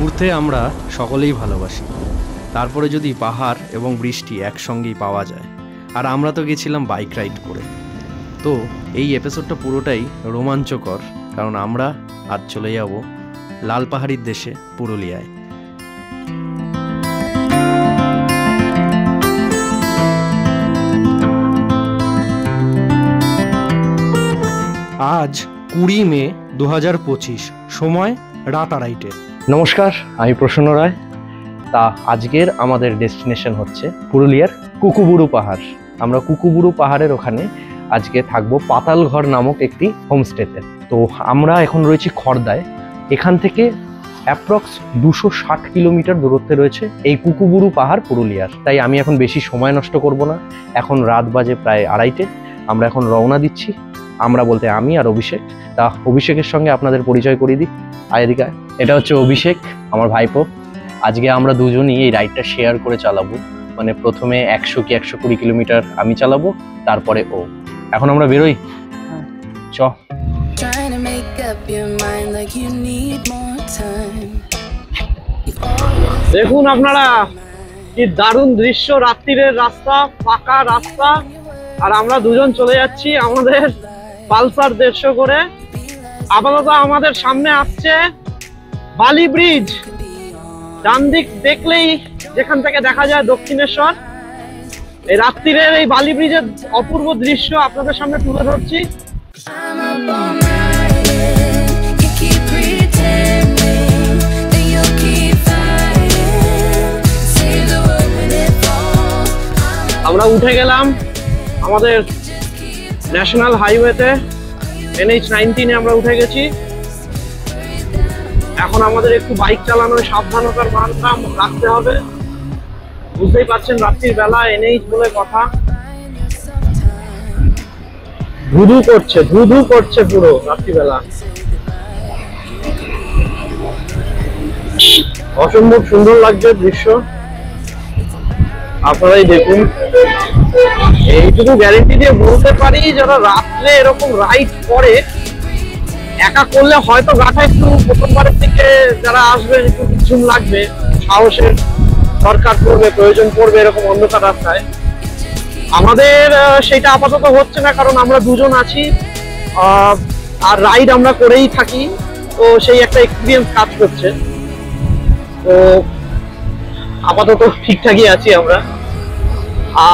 ঘুরতে আমরা সকলেই ভালোবাসি, তারপরে যদি পাহাড় এবং বৃষ্টি একসঙ্গেই পাওয়া যায়। আর আমরা তো গেছিলাম বাইক রাইড করে। তো এই এপিসোডটা পুরোটাই রোমাঞ্চকর, কারণ আমরা আজ চলে যাব লাল পাহাড়ির দেশে, পুরুলিয়ায়। আজ 20 মে 2025, সময় রাত 2:30। নমস্কার, আমি প্রসন্ন রায়। তা আজকের আমাদের ডেস্টিনেশন হচ্ছে পুরুলিয়ার কুকুবুরু পাহাড়। আমরা কুকুবুরু পাহাড়ের ওখানে আজকে থাকবো পাতালঘর নামক একটি হোমস্টেতে। তো আমরা এখন রয়েছি খড়দায়। এখান থেকে অ্যাপ্রক্স 260 কিলোমিটার দূরত্বে রয়েছে এই কুকুবুরু পাহাড় পুরুলিয়ার। তাই আমি এখন বেশি সময় নষ্ট করব না। এখন রাত বাজে প্রায় 2:30। আমরা এখন রওনা দিচ্ছি। আমরা বলতে আমি আর অভিষেক। তা অভিষেকের সঙ্গে আপনাদের পরিচয় করিয়ে দিই। আয়েদিকা, এটা হচ্ছে অভিষেক, আমার ভাইপো। আজকে আমরা দুজনই এই রাইডটা শেয়ার করে চালাবো। মানে প্রথমে 100 কি 120 কিলোমিটার আমি চালাবো, তারপরে ও। এখন আমরা বেরোই, চ। দেখুন আপনারা কি দারুণ দৃশ্য, রাত্রিরের রাস্তা, ফাঁকা রাস্তা। আর আমরা দুজন চলে যাচ্ছি আমাদের পালসার 150 করে। আপাতত আমাদের সামনে আসছে বালি ব্রিজ। ডান দিক দেখলেই যেখান থেকে দেখা যায় দক্ষিণেশ্বর। এই রাত্রিরের এই বালি ব্রিজের অপূর্ব দৃশ্য আপনাদের সামনে তুলে ধরছি। আমরা উঠে গেলাম আমাদের ন্যাশনাল হাইওয়েতে, NH-19 আমরা উঠে গেছি। এখন আমাদের একটু বাইক চালানোর সাবধানতার মানটা রাখতে হবে। বুঝতেই পারছেন রাত্রির বেলা NH বলে কথা। ধুধু করছে পুরো রাত্রিবেলা। অসম্ভব সুন্দর লাগছে দৃশ্য, আপনারাই দেখুন। এইটুকু গ্যারেন্টি দিয়ে বলতে পারি, যারা রাত্রে এরকম রাইড করে, একা করলে হয়তো গাটা একটু প্রথমবারের থেকে যারা আসবে একটু ঝুম লাগবে, সাহসের দরকার পড়বে, প্রয়োজন পড়বে এরকম অন্ধকার রাস্তায়। আমাদের সেটা আপাতত হচ্ছে না, কারণ আমরা দুজন আছি আর রাইড আমরা করেই থাকি। তো সেই একটা এক্সপিরিয়েন্স কাজ করছে। তো আপাতত ঠিকঠাকই আছি আমরা।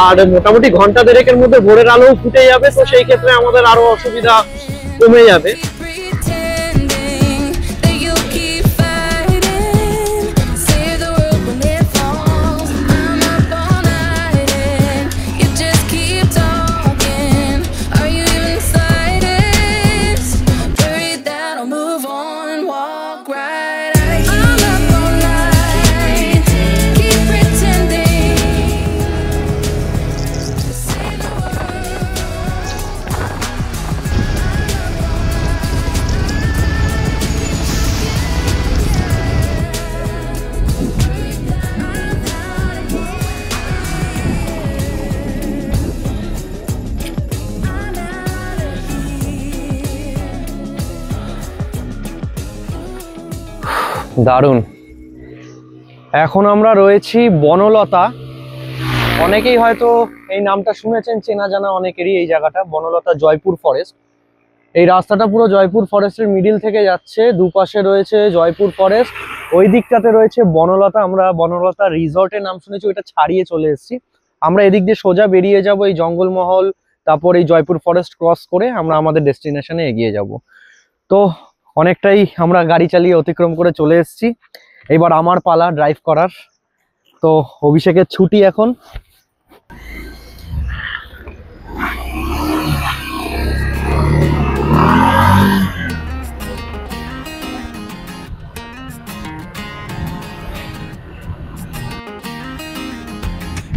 আর মোটামুটি ঘন্টা দেড়েকের মধ্যে ভোরের আলো ফুটে যাবে। তো সেই ক্ষেত্রে আমাদের আরো অসুবিধা কমে যাবে। দারুণ। এখন আমরা রয়েছি বনলতা। অনেকেই হয়তো এই নামটা শুনেছেন, চেনা জানা অনেকেরই এই জায়গাটা। বনলতা জয়পুর ফরেস্ট। এই রাস্তাটা পুরো জয়পুর ফরেস্টের মিডিল থেকে যাচ্ছে। দুপাশে রয়েছে জয়পুর ফরেস্ট, ওই দিকটাতে রয়েছে বনলতা। আমরা বনলতা রিসর্টের নাম শুনেছি, ওইটা ছাড়িয়ে চলে এসেছি। আমরা এদিক দিয়ে সোজা বেরিয়ে যাব, এই জঙ্গলমহল, তারপর এই জয়পুর ফরেস্ট ক্রস করে আমরা আমাদের ডেস্টিনেশনে এগিয়ে যাব। তো অনেকটাই আমরা গাড়ি চালিয়ে অতিক্রম করে চলে এসেছি। এবার আমার পালা ড্রাইভ করার। তো অভিষেকের ছুটি এখন।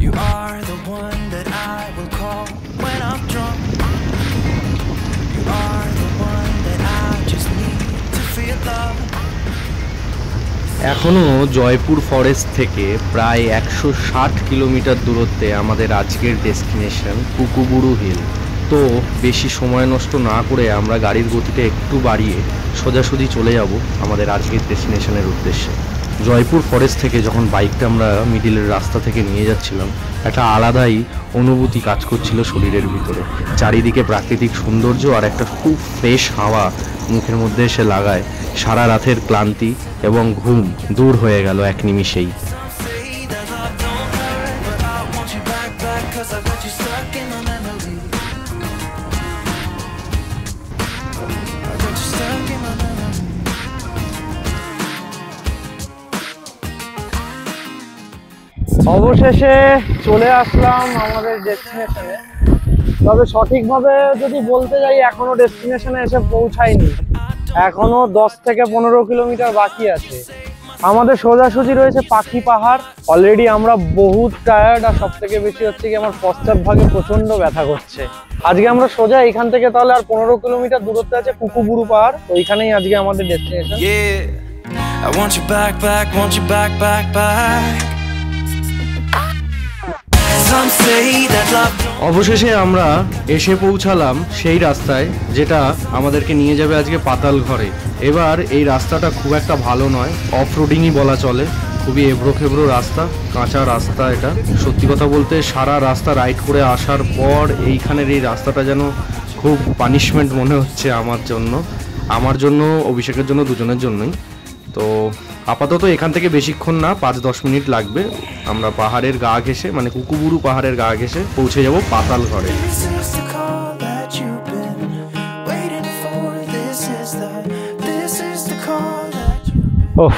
You are the one that I will call when I'm drunk. You are the one that I just need to feel love. এখনো জয়পুর ফরেস্ট থেকে প্রায় 160 কিলোমিটার দূরত্বে আমাদের আজকের ডেস্টিনেশন কুকুবুরু হিল। তো বেশি সময় নষ্ট না করে আমরা গাড়ির গতিটা একটু বাড়িয়ে সোজাসুজি চলে যাব আমাদের আজকের ডেস্টিনেশনের উদ্দেশ্যে। জয়পুর ফরেস্ট থেকে যখন বাইকটা আমরা মিডিলের রাস্তা থেকে নিয়ে যাচ্ছিলাম, একটা আলাদাই অনুভূতি কাজ করছিল শরীরের ভিতরে। চারিদিকে প্রাকৃতিক সৌন্দর্য আর একটা খুব ফ্রেশ হাওয়া মুখের মধ্যে এসে লাগায়, সারা রাতের ক্লান্তি এবং ঘুম দূর হয়ে গেল এক নিমিষেই। অবশেষে চলে আসলাম আমাদের ডেস্টিনেশনে। তবে সঠিকভাবে যদি বলতে যাই, এখনো ডেস্টিনেশনে এসে পৌঁছায়নি, এখনো 10 থেকে 15 কিলোমিটার বাকি আছে। আমাদের সোজাসুজি রয়েছে পাখি পাহাড়। অলরেডি আমরা বহুত টায়ার্ড, আর সব থেকে বেশি হচ্ছে কি আমার পশ্চাৎ ভাগে প্রচন্ড ব্যথা করছে। আজকে আমরা সোজা এখান থেকে তাহলে আর 15 কিলোমিটার দূরত্বে আছে কুকুবুরু পাহাড়, তো ওইখানেই আজকে আমাদের destination. I want you back, back, want you back, back, back. Some say that love. অবশেষে আমরা এসে পৌঁছালাম সেই রাস্তায় যেটা আমাদেরকে নিয়ে যাবে আজকে পাতাল ঘরে। এবার এই রাস্তাটা খুব একটা ভালো নয়, অফ রোডিংই বলা চলে, খুবই এবড়ো খেবড়ো রাস্তা, কাঁচা রাস্তা এটা। সত্যি কথা বলতে সারা রাস্তা রাইড করে আসার পর এইখানের এই রাস্তাটা যেন খুব পানিশমেন্ট মনে হচ্ছে আমার জন্য অভিষেকের জন্য, দুজনের জন্যই। তো আপাতত এখান থেকে বেশিক্ষণ না, 5-10 মিনিট লাগবে। আমরা পাহাড়ের গা ঘেঁষে, মানে কুকুবুরু পাহাড়ের গা ঘেঁষে পৌঁছে যাব পাতাল ঘরে। This is the call that you've been waiting for. This is the call that you. ওহ,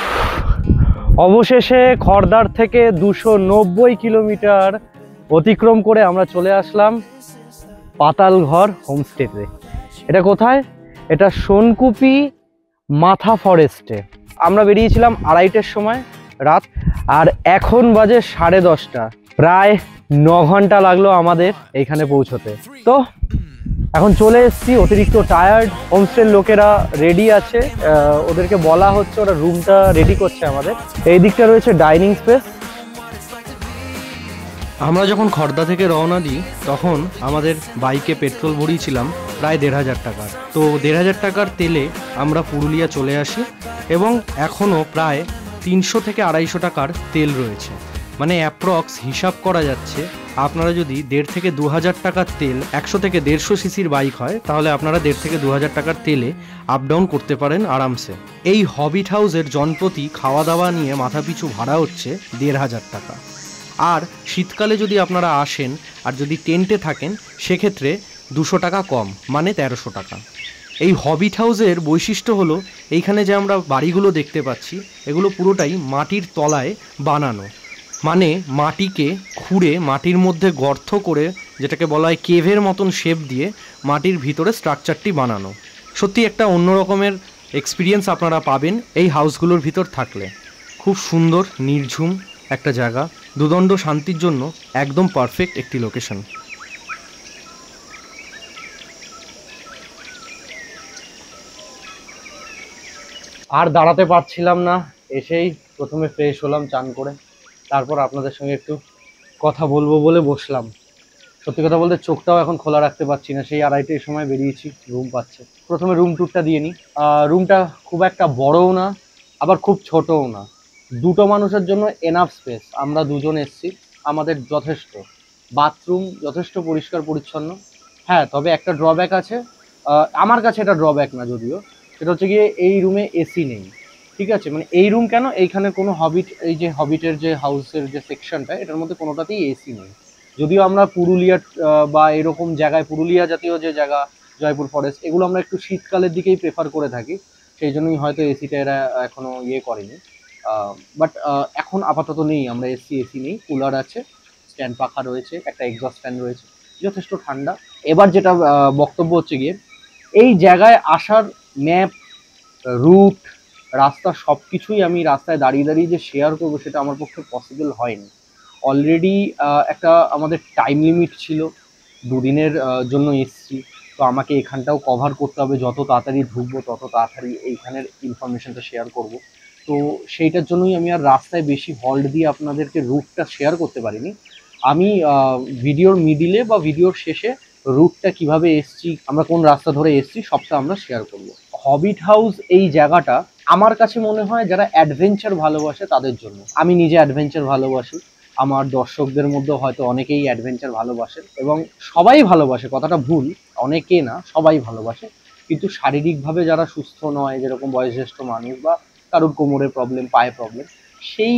অবশেষে খড়দার থেকে 290 কিলোমিটার অতিক্রম করে আমরা চলে আসলাম পাতালঘর হোমস্টেতে। এটা কোথায়? এটা সোনকুপি মাথা ফরেস্টে। আমরা বেরিয়েছিলাম 2:30-এর সময় রাত, আর এখন বাজে 10:30। প্রায় 9 ঘন্টা লাগলো আমাদের এইখানে পৌঁছতে। তো এখন চলে এসেছি, অতিরিক্ত টায়ার্ড। হোমস্টের লোকেরা রেডি আছে, ওদেরকে বলা হচ্ছে, ওরা রুমটা রেডি করছে আমাদের। এই দিকটা রয়েছে ডাইনিং স্পেস। আমরা যখন খড়দা থেকে রওনা দিই তখন আমাদের বাইকে পেট্রোল ভরিয়েছিলাম প্রায় 1,500 টাকার। তো 1,500 টাকার তেলে আমরা পুরুলিয়া চলে আসি এবং এখনও প্রায় 300 থেকে 250 টাকার তেল রয়েছে। মানে অ্যাপ্রক্স হিসাব করা যাচ্ছে, আপনারা যদি 1,500 থেকে 2,000 টাকার তেল 100 থেকে 150 সিসির বাইক হয়, তাহলে আপনারা 1,500 থেকে 2,000 টাকার তেলে আপ ডাউন করতে পারেন আরামসে। এই হবিট হাউসের জনপ্রতি খাওয়া দাওয়া নিয়ে মাথাপিছু ভাড়া হচ্ছে 1,500 টাকা। আর শীতকালে যদি আপনারা আসেন আর যদি টেন্টে থাকেন, সেক্ষেত্রে 200 টাকা কম, মানে 1300 টাকা। এই হবিট হাউসের বৈশিষ্ট্য হলো এইখানে যে আমরা বাড়িগুলো দেখতে পাচ্ছি, এগুলো পুরোটাই মাটির তলায় বানানো। মানে মাটিকে খুঁড়ে মাটির মধ্যে গর্ত করে, যেটাকে বলা হয় কেভের মতন শেপ দিয়ে মাটির ভিতরে স্ট্রাকচারটি বানানো। সত্যি একটা অন্য রকমের এক্সপিরিয়েন্স আপনারা পাবেন এই হাউসগুলোর ভিতর থাকলে। খুব সুন্দর নির্ঝুম একটা জায়গা, দুদণ্ড শান্তির জন্য একদম পারফেক্ট একটি লোকেশন। আর দাঁড়াতে পারছিলাম না, এসেই প্রথমে ফ্রেশ হলাম চান করে, তারপর আপনাদের সঙ্গে একটু কথা বলবো বলে বসলাম। সত্যি কথা বলতে চোখটাও এখন খোলা রাখতে পারছি না, সেই 2:30-এর সময় বেরিয়েছি, রুম পাচ্ছে। প্রথমে রুম ট্যুরটা দিয়ে নিই। রুমটা খুব একটা বড়ও না, আবার খুব ছোটও না, দুটো মানুষের জন্য এনাফ স্পেস। আমরা দুজন এসছি, আমাদের যথেষ্ট। বাথরুম যথেষ্ট পরিষ্কার পরিচ্ছন্ন। হ্যাঁ, তবে একটা ড্রব্যাক আছে, আমার কাছে এটা ড্রব্যাক না যদিও, সেটা হচ্ছে গিয়ে এই রুমে এসি নেই। ঠিক আছে, মানে এই রুম কেন, এইখানে কোনো হবিট, এই যে হবিটের যে হাউসের যে সেকশনটা, এটার মধ্যে কোনোটাতেই এসি নেই। যদিও আমরা পুরুলিয়া বা এরকম জায়গায়, পুরুলিয়া জাতীয় যে জায়গা, জয়পুর ফরেস্ট, এগুলো আমরা একটু শীতকালের দিকেই প্রেফার করে থাকি, সেই জন্যই হয়তো এসিটা এরা এখনো ইয়ে করেনি। বাট এখন আপাতত নেই, আমরা এসি নেই, কুলার আছে, স্ট্যান্ড পাখা রয়েছে, একটা এক্সস্ট ফ্যান রয়েছে, যথেষ্ট ঠান্ডা। এবার যেটা বক্তব্য হচ্ছে গিয়ে, এই জায়গায় আসার ম্যাপ, রুট, রাস্তা সব কিছুই আমি রাস্তায় দাঁড়িয়ে দাঁড়িয়ে যে শেয়ার করবো, সেটা আমার পক্ষে পসিবল হয়নি। অলরেডি একটা আমাদের টাইম লিমিট ছিল, 2 দিনের জন্য এসছি, তো আমাকে এখানটাও কভার করতে হবে। যত তাড়াতাড়ি ঢুকবো তত তাড়াতাড়ি এইখানের ইনফরমেশনটা শেয়ার করব। তো সেইটার জন্যই আমি আর রাস্তায় বেশি হল্ট দিয়ে আপনাদেরকে রুটটা শেয়ার করতে পারিনি। আমি ভিডিওর মিডিলে বা ভিডিওর শেষে রুটটা কিভাবে এসছি, আমরা কোন রাস্তা ধরে এসছি, সবটা আমরা শেয়ার করব। হবিট হাউস এই জায়গাটা আমার কাছে মনে হয় যারা অ্যাডভেঞ্চার ভালোবাসে তাদের জন্য। আমি নিজে অ্যাডভেঞ্চার ভালোবাসি, আমার দর্শকদের মধ্যে হয়তো অনেকেই অ্যাডভেঞ্চার ভালোবাসেন, এবং সবাই ভালোবাসে কথাটা ভুল, অনেকে না সবাই ভালোবাসে। কিন্তু শারীরিকভাবে যারা সুস্থ নয়, যেরকম বয়োজ্যেষ্ঠ মানুষ বা কারোর কোমরের প্রবলেম, পায়ে প্রবলেম, সেই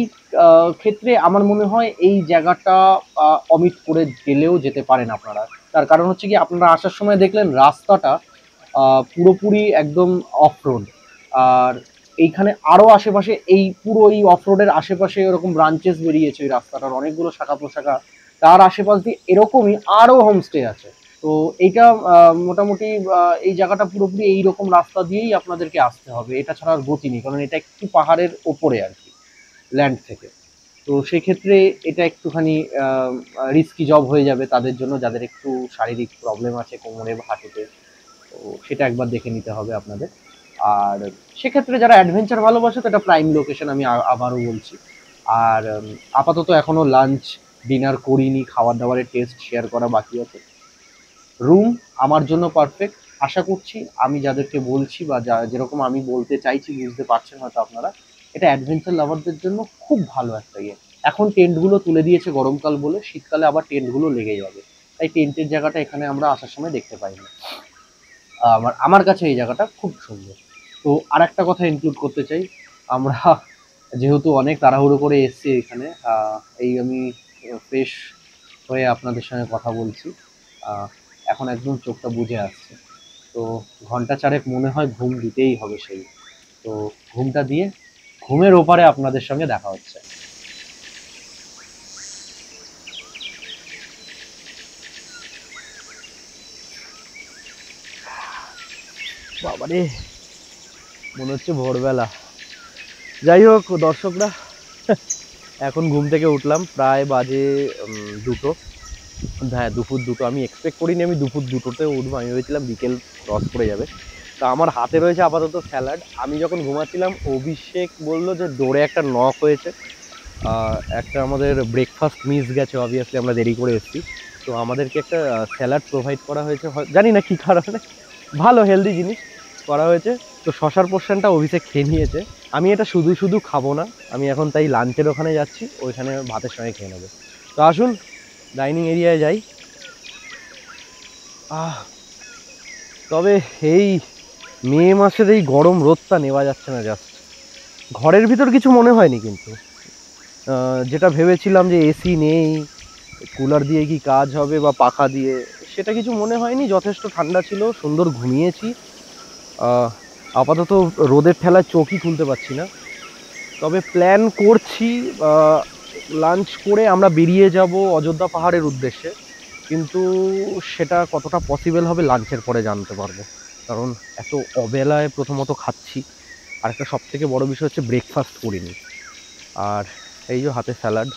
ক্ষেত্রে আমার মনে হয় এই জায়গাটা অমিট করে গেলেও যেতে পারেন আপনারা। তার কারণ হচ্ছে কি, আপনারা আসার সময় দেখলেন রাস্তাটা পুরোপুরি একদম অফ রোড। আর এইখানে আরো আশেপাশে এই পুরো এই অফ রোডের আশেপাশে এরকম ব্রাঞ্চেস বেরিয়েছে ওই রাস্তাটার, অনেকগুলো শাখা প্রশাখা। তার আশেপাশ দিয়ে এরকমই আরো হোমস্টে আছে। তো এইটা মোটামুটি এই জায়গাটা পুরোপুরি এইরকম রাস্তা দিয়েই আপনাদেরকে আসতে হবে, এটা ছাড়া আর গতি নেই, কারণ এটা একটু পাহাড়ের ওপরে আর কি, ল্যান্ড থেকে। তো সেক্ষেত্রে এটা একটুখানি রিস্কি জব হয়ে যাবে তাদের জন্য যাদের একটু শারীরিক প্রবলেম আছে কোমরে বা হাঁটুতে। তো সেটা একবার দেখে নিতে হবে আপনাদের। আর সেক্ষেত্রে যারা অ্যাডভেঞ্চার ভালোবাসে তো এটা প্রাইম লোকেশন, আমি আবারও বলছি। আর আপাতত এখনো লাঞ্চ ডিনার করিনি, খাবার দাবারের টেস্ট শেয়ার করা বাকি আছে। রুম আমার জন্য পারফেক্ট, আশা করছি আমি যাদেরকে বলছি বা যেরকম আমি বলতে চাইছি বুঝতে পারছেন হয়তো আপনারা। এটা অ্যাডভেঞ্চার লাভারদের জন্য খুব ভালো একটা ইয়ে। এখন টেন্টগুলো তুলে দিয়েছে গরমকাল বলে, শীতকালে আবার টেন্টগুলো লেগে যাবে, তাই টেন্টের জায়গাটা এখানে আমরা আসার সময় দেখতে পাই না। আমার কাছে এই জায়গাটা খুব সুন্দর। তো আর একটা কথা ইনক্লুড করতে চাই, আমরা যেহেতু অনেক তাড়াহুড়ো করে এসেছি এখানে, এই আমি ফ্রেশ হয়ে আপনাদের সঙ্গে কথা বলছি, এখন একদম চোখটা বুজে আসছে। তো ঘন্টা চারেক মনে হয় ঘুম দিতেই হবে সেই। তো ঘুমটা দিয়ে ঘুমের ওপারে আপনাদের সঙ্গে দেখা হচ্ছে। বাবারে, মনে হচ্ছে ভোরবেলা। যাই হোক দর্শকরা, এখন ঘুম থেকে উঠলাম, প্রায় বাজে 2টো। হ্যাঁ, দুপুর 2টো। আমি এক্সপেক্ট করিনি আমি দুপুর 2টোতে উঠবো, আমি ভেবেছিলাম বিকেল ক্রস করে যাবে। তা আমার হাতে রয়েছে আপাতত স্যালাড। আমি যখন ঘুমাচ্ছিলাম অভিষেক বললো যে ডোরে একটা নক হয়েছে, একটা আমাদের ব্রেকফাস্ট মিস গেছে, অবভিয়াসলি আমরা দেরি করে এসেছি। তো আমাদেরকে একটা স্যালাড প্রোভাইড করা হয়েছে, জানি না কী কারণে, ভালো হেলদি জিনিস করা হয়েছে। তো শশার পোর্শনটা অভিষেক খেয়ে নিয়েছে, আমি এটা শুধু শুধু খাবো না, আমি এখন তাই লাঞ্চের ওখানে যাচ্ছি, ওইখানে ভাতের সঙ্গে খেয়ে নেবো। তো আসুন ডাইনিং এরিয়ায় যাই। তবে এই মে মাসের এই গরম রোদটা নেওয়া যাচ্ছে না, জাস্ট ঘরের ভিতর কিছু মনে হয়নি, কিন্তু যেটা ভেবেছিলাম যে এসি নেই, কুলার দিয়ে কি কাজ হবে বা পাখা দিয়ে, সেটা কিছু মনে হয়নি। যথেষ্ট ঠান্ডা ছিল, সুন্দর ঘুমিয়েছি। আপাতত রোদের ঠেলায় চোখই খুলতে পারছি না। তবে প্ল্যান করছি লাঞ্চ করে আমরা বেরিয়ে যাব অযোধ্যা পাহাড়ের উদ্দেশ্যে, কিন্তু সেটা কতটা পসিবল হবে লাঞ্চের পরে জানতে পারবো, কারণ এত অবেলায় প্রথমত খাচ্ছি, আর একটা সবথেকে বড় বিষয় হচ্ছে ব্রেকফাস্ট করিনি। আর এই যে হাতে স্যালাড,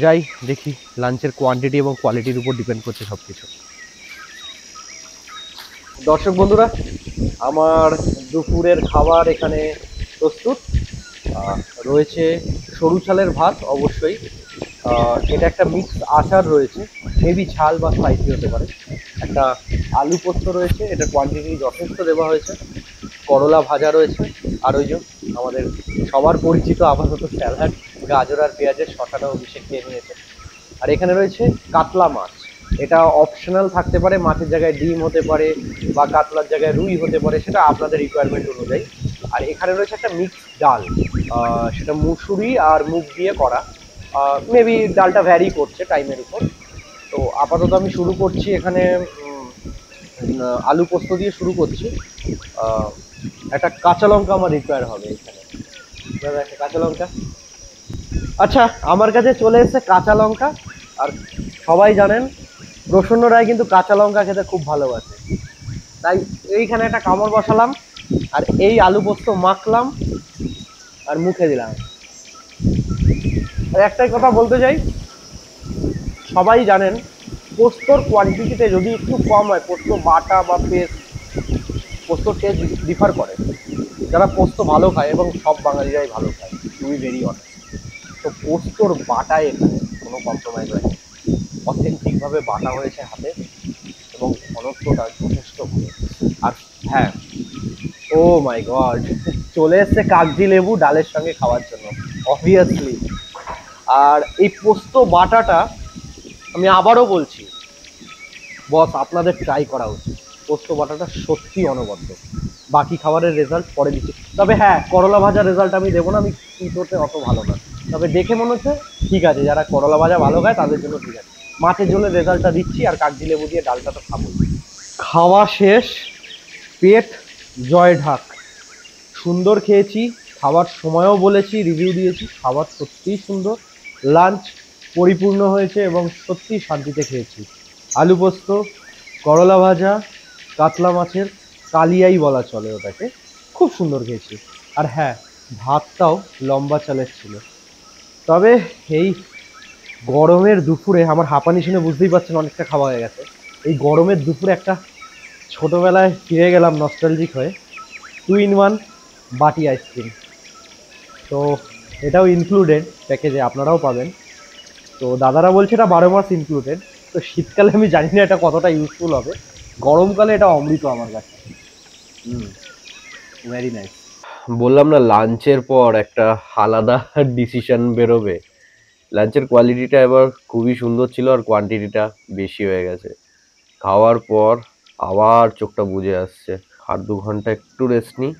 যাই দেখি, লাঞ্চের কোয়ান্টিটি এবং কোয়ালিটির উপর ডিপেন্ড করছে সব কিছু। দর্শক বন্ধুরা, আমার দুপুরের খাবার এখানে প্রস্তুত। রয়েছে সরু চালের ভাত, অবশ্যই এটা একটা মিক্স আচার রয়েছে, মেবি ঝাল বা স্পাইসি হতে পারে। একটা আলু পোস্ত রয়েছে, এটা কোয়ান্টিটি যথেষ্ট দেওয়া হয়েছে। করলা ভাজা রয়েছে, আর ওই যে আমাদের সবার পরিচিত আপাতত স্যালাড, গাজর আর পেঁয়াজের শসাটা অভিষেক খেয়ে নিয়েছে। আর এখানে রয়েছে কাতলা মাছ, এটা অপশনাল থাকতে পারে, মাছের জায়গায় ডিম হতে পারে বা কাতলার জায়গায় রুই হতে পারে, সেটা আপনাদের রিকোয়ারমেন্ট অনুযায়ী। আর এখানে রয়েছে একটা মিক্সড ডাল, সেটা মুসুরি আর মুগ দিয়ে করা, মেবি ডালটা ভ্যারি করছে টাইমের উপর। তো আপাতত আমি শুরু করছি এখানে আলু পোস্ত দিয়ে শুরু করছি। একটা কাঁচা লঙ্কা আমার রিকোয়ার হবে এখানে, একটা কাঁচা লঙ্কা। আচ্ছা, আমার কাছে চলে এসেছে কাঁচা লঙ্কা। আর সবাই জানেন প্রসন্ন রায় কিন্তু কাঁচা লঙ্কা খেতে খুব ভালোবাসে, তাই এইখানে একটা কামড় বসালাম আর এই আলু পোস্ত মাখলাম আর মুখে দিলাম। আর একটাই কথা বলতে চাই, সবাই জানেন পোস্তর কোয়ান্টিটিতে যদি একটু কম হয়, পোস্ত বাটা বা পেস্ট, পোস্তর টেস্ট ডিফার করে। যারা পোস্ত ভালো খায়, এবং সব বাঙালিরাই ভালো খায়, টু বি ভেরি অনেস্ট, তো পোস্তর বাটায় এখানে কোনো কম্প্রোমাইজ হয়নি, অথেন্টিকভাবে বাটা হয়েছে হাতে, এবং ঘনত্বটা যথেষ্ট ভালো। আর হ্যাঁ, ও মাই গড, চলে এসছে কাগজি লেবু ডালের সঙ্গে খাওয়ার জন্য অবভিয়াসলি। আর এই পোস্ত বাটাটা আমি আবারও বলছি বস, আপনাদের ট্রাই করা উচিত। পোস্ত বাটাটা সত্যি অনবদ্য। বাকি খাবারের রেজাল্ট পরে দিচ্ছি। তবে হ্যাঁ, করলা ভাজার রেজাল্ট আমি দেবো না, আমি তিতোতে অত ভালো না। তবে দেখে মনে হচ্ছে ঠিক আছে, যারা করলা ভাজা ভালো খায় তাদের জন্য ঠিক আছে। মাছের ঝোলের রেজাল্টটা দিচ্ছি, আর কাগজি লেবু দিয়ে ডালটা তো খাবো। খাওয়া শেষ, পেট জয় ঢাক। সুন্দর খেয়েছি, খাবার সময়ও বলেছি, রিভিউ দিয়েছি, খাবার সত্যিই সুন্দর। লাঞ্চ পরিপূর্ণ হয়েছে এবং সত্যি শান্তিতে খেয়েছি। আলু পোস্ত, করলা ভাজা, কাতলা মাছের কালিয়াই বলা চলে ওটাকে, খুব সুন্দর খেয়েছি। আর হ্যাঁ, ভাতটাও লম্বা চালের ছিল। তবে এই গরমের দুপুরে আমার হাঁপানি শুনে বুঝতেই পারছেন অনেকটা খাওয়া হয়ে গেছে। এই গরমের দুপুরে একটা ছোটোবেলায় ফিরে গেলাম নস্টালজিক হয়ে। 2-in-1 বাটি আইসক্রিম, তো এটাও ইনক্লুডেড প্যাকেজে, আপনারাও পাবেন। তো দাদারা বলছে এটা 12 মাস ইনক্লুডেড। তো শীতকালে আমি জানি না এটা কতটা ইউজফুল হবে, গরমকালে এটা অমৃত আমার কাছে। Very nice. বললাম না, লাঞ্চের পর একটা আলাদা ডিসিশন বেরোবে। লাঞ্চের কোয়ালিটিটা এবার খুবই সুন্দর ছিল আর কোয়ান্টিটিটা বেশি হয়ে গেছে। খাওয়ার পর আবার চোখটা বুজে আসছে। আর 2 ঘন্টা একটু রেস্ট নিই।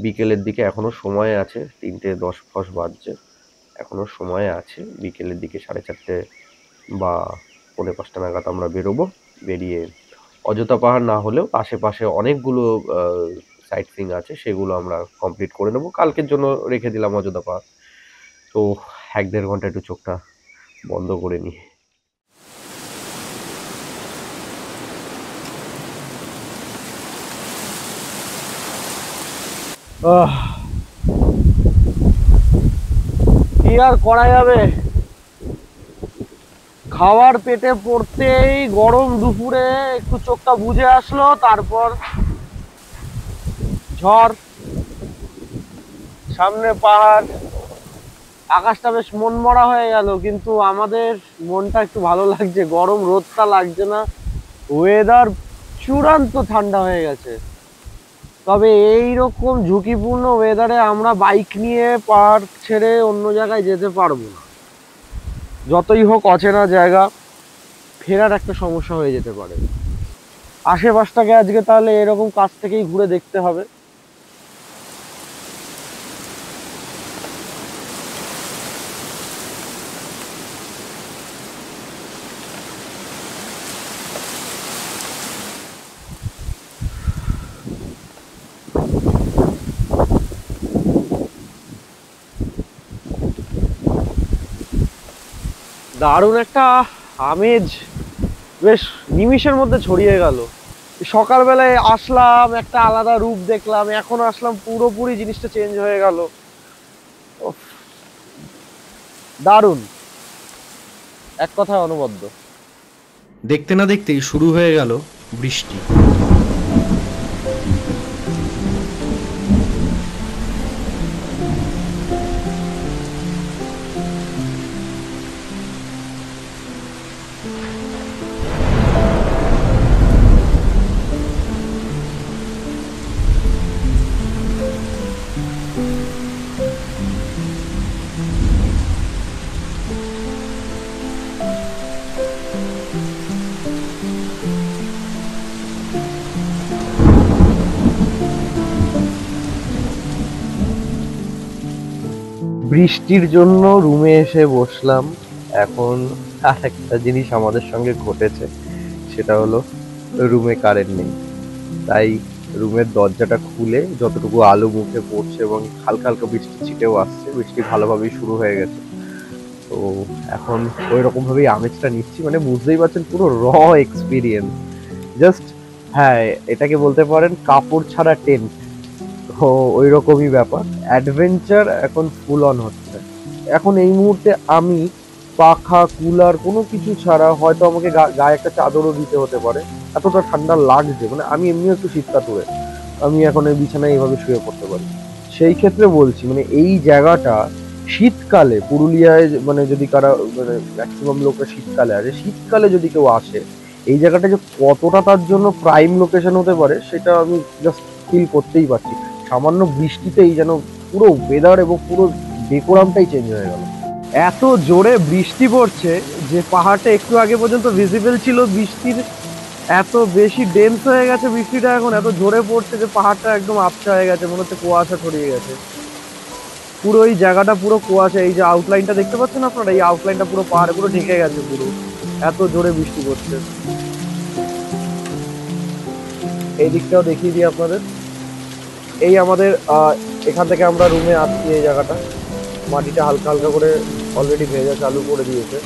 বিকেলের দিকে এখনও সময় আছে, 3:10 বাজছে, এখনও সময় আছে। বিকেলের দিকে 4:30 বা 4:45 নাগাদ আমরা বেরোবো। বেরিয়ে অযোধ্যা পাহাড় না হলেও আশেপাশে অনেকগুলো সাইট সিইং আছে, সেগুলো আমরা কমপ্লিট করে নেবো। কালকের জন্য রেখে দিলাম অযোধ্যা পাহাড়। তো 1-1.5 ঘন্টা একটু চোখটা বন্ধ করে নিই। কি আর করা যাবে, খাবার পেটে পড়তেই গরম দুপুরে একটু চোখটা বুজে আসলো, তারপর ঝড়, সামনে পাহাড়, আকাশটা বেশ মনমরা হয়ে গেল। কিন্তু আমাদের মনটা একটু ভালো লাগছে, গরম রোদটা লাগছে না, ওয়েদার চূড়ান্ত ঠান্ডা হয়ে গেছে। তবে এই রকম ঝুঁকিপূর্ণ ওয়েদারে আমরা বাইক নিয়ে পাহাড় ছেড়ে অন্য জায়গায় যেতে পারবো না। যতই হোক অচেনা জায়গা, ফেরার একটা সমস্যা হয়ে যেতে পারে। আশেপাশটাকে আজকে তাহলে এরকম কাছ থেকেই ঘুরে দেখতে হবে। দারুণ একটা আমেজ বেশ নিমিষের মধ্যে ছড়িয়ে গেল। সকালবেলায় আসলাম, একটা আলাদা রূপ দেখলাম, এখন আসলাম পুরোপুরি জিনিসটা চেঞ্জ হয়ে গেল। দারুণ, এক কথায় অনবদ্য। দেখতে না দেখতেই শুরু হয়ে গেল বৃষ্টি। বৃষ্টির জন্য রুমে এসে বসলাম। এখন আর একটা জিনিস আমাদের সঙ্গে ঘটেছে, সেটা হলো রুমে কারেন্ট নেই। তাই রুমের দরজাটা খুলে যতটুকু আলো মুখে পড়ছে এবং হালকা হালকা বৃষ্টি ছিটেও আসছে, বৃষ্টি ভালোভাবেই শুরু হয়ে গেছে। তো এখন ওই রকম ভাবেই আমেজটা নিচ্ছি, মানে বুঝতেই পারছেন পুরো এক্সপিরিয়েন্স। জাস্ট হ্যাঁ, এটাকে বলতে পারেন কাপড় ছাড়া টেন্ট। তো ওই রকমই ব্যাপার, অ্যাডভেঞ্চার এখন ফুল অন হচ্ছে। এখন এই মুহূর্তে আমি পাখা কুলার কোনো কিছু ছাড়া, হয়তো আমাকে গায়ে একটা চাদরও দিতে হতে পারে, এতটা ঠান্ডা লাগছে। মানে আমি এমনিও একটু শীতকাতুরে, আমি এখন এই বিছানায় এইভাবে শুয়ে পড়তে পারি। সেই ক্ষেত্রে বলছি, মানে এই জায়গাটা শীতকালে পুরুলিয়ায়, মানে যদি কারা, মানে ম্যাক্সিমাম লোকরা শীতকালে আসে, শীতকালে যদি কেউ আসে, এই জায়গাটা যে কতটা তার জন্য প্রাইম লোকেশন হতে পারে সেটা আমি জাস্ট ফিল করতেই পারছি। সামান্য বৃষ্টিতেই যেন পুরো ওয়েদার এবং পুরো ডেকোরামটাই চেঞ্জ হয়ে গেল। এত জোরে বৃষ্টি পড়ছে যে পাহাড়টা একটু আগে পর্যন্ত ভিজিবল ছিল, বৃষ্টির এত বেশি ডেন্স হয়ে গেছে বৃষ্টিটা, এখন এত জোরে পড়ছে যে পাহাড়টা একদম আবছা হয়ে গেছে, মনে হচ্ছে কুয়াশা ছড়িয়ে গেছে। পুরো এই জায়গাটা পুরো কুয়াশা, এই যে আউটলাইনটা দেখতে পাচ্ছেন আপনারা, এই আউটলাইনটা পুরো পাহাড়ে পুরো ঢেকে গেছে পুরো, এত জোরে বৃষ্টি পড়ছে। এই দিকটাও দেখিয়ে দিই আপনাদের। এই আমাদের এখান থেকে আমরা রুমে আসছি, এই জায়গাটা মাটিটা হালকা হালকা করে অলরেডি ভেজা চালু করে দিয়েছে।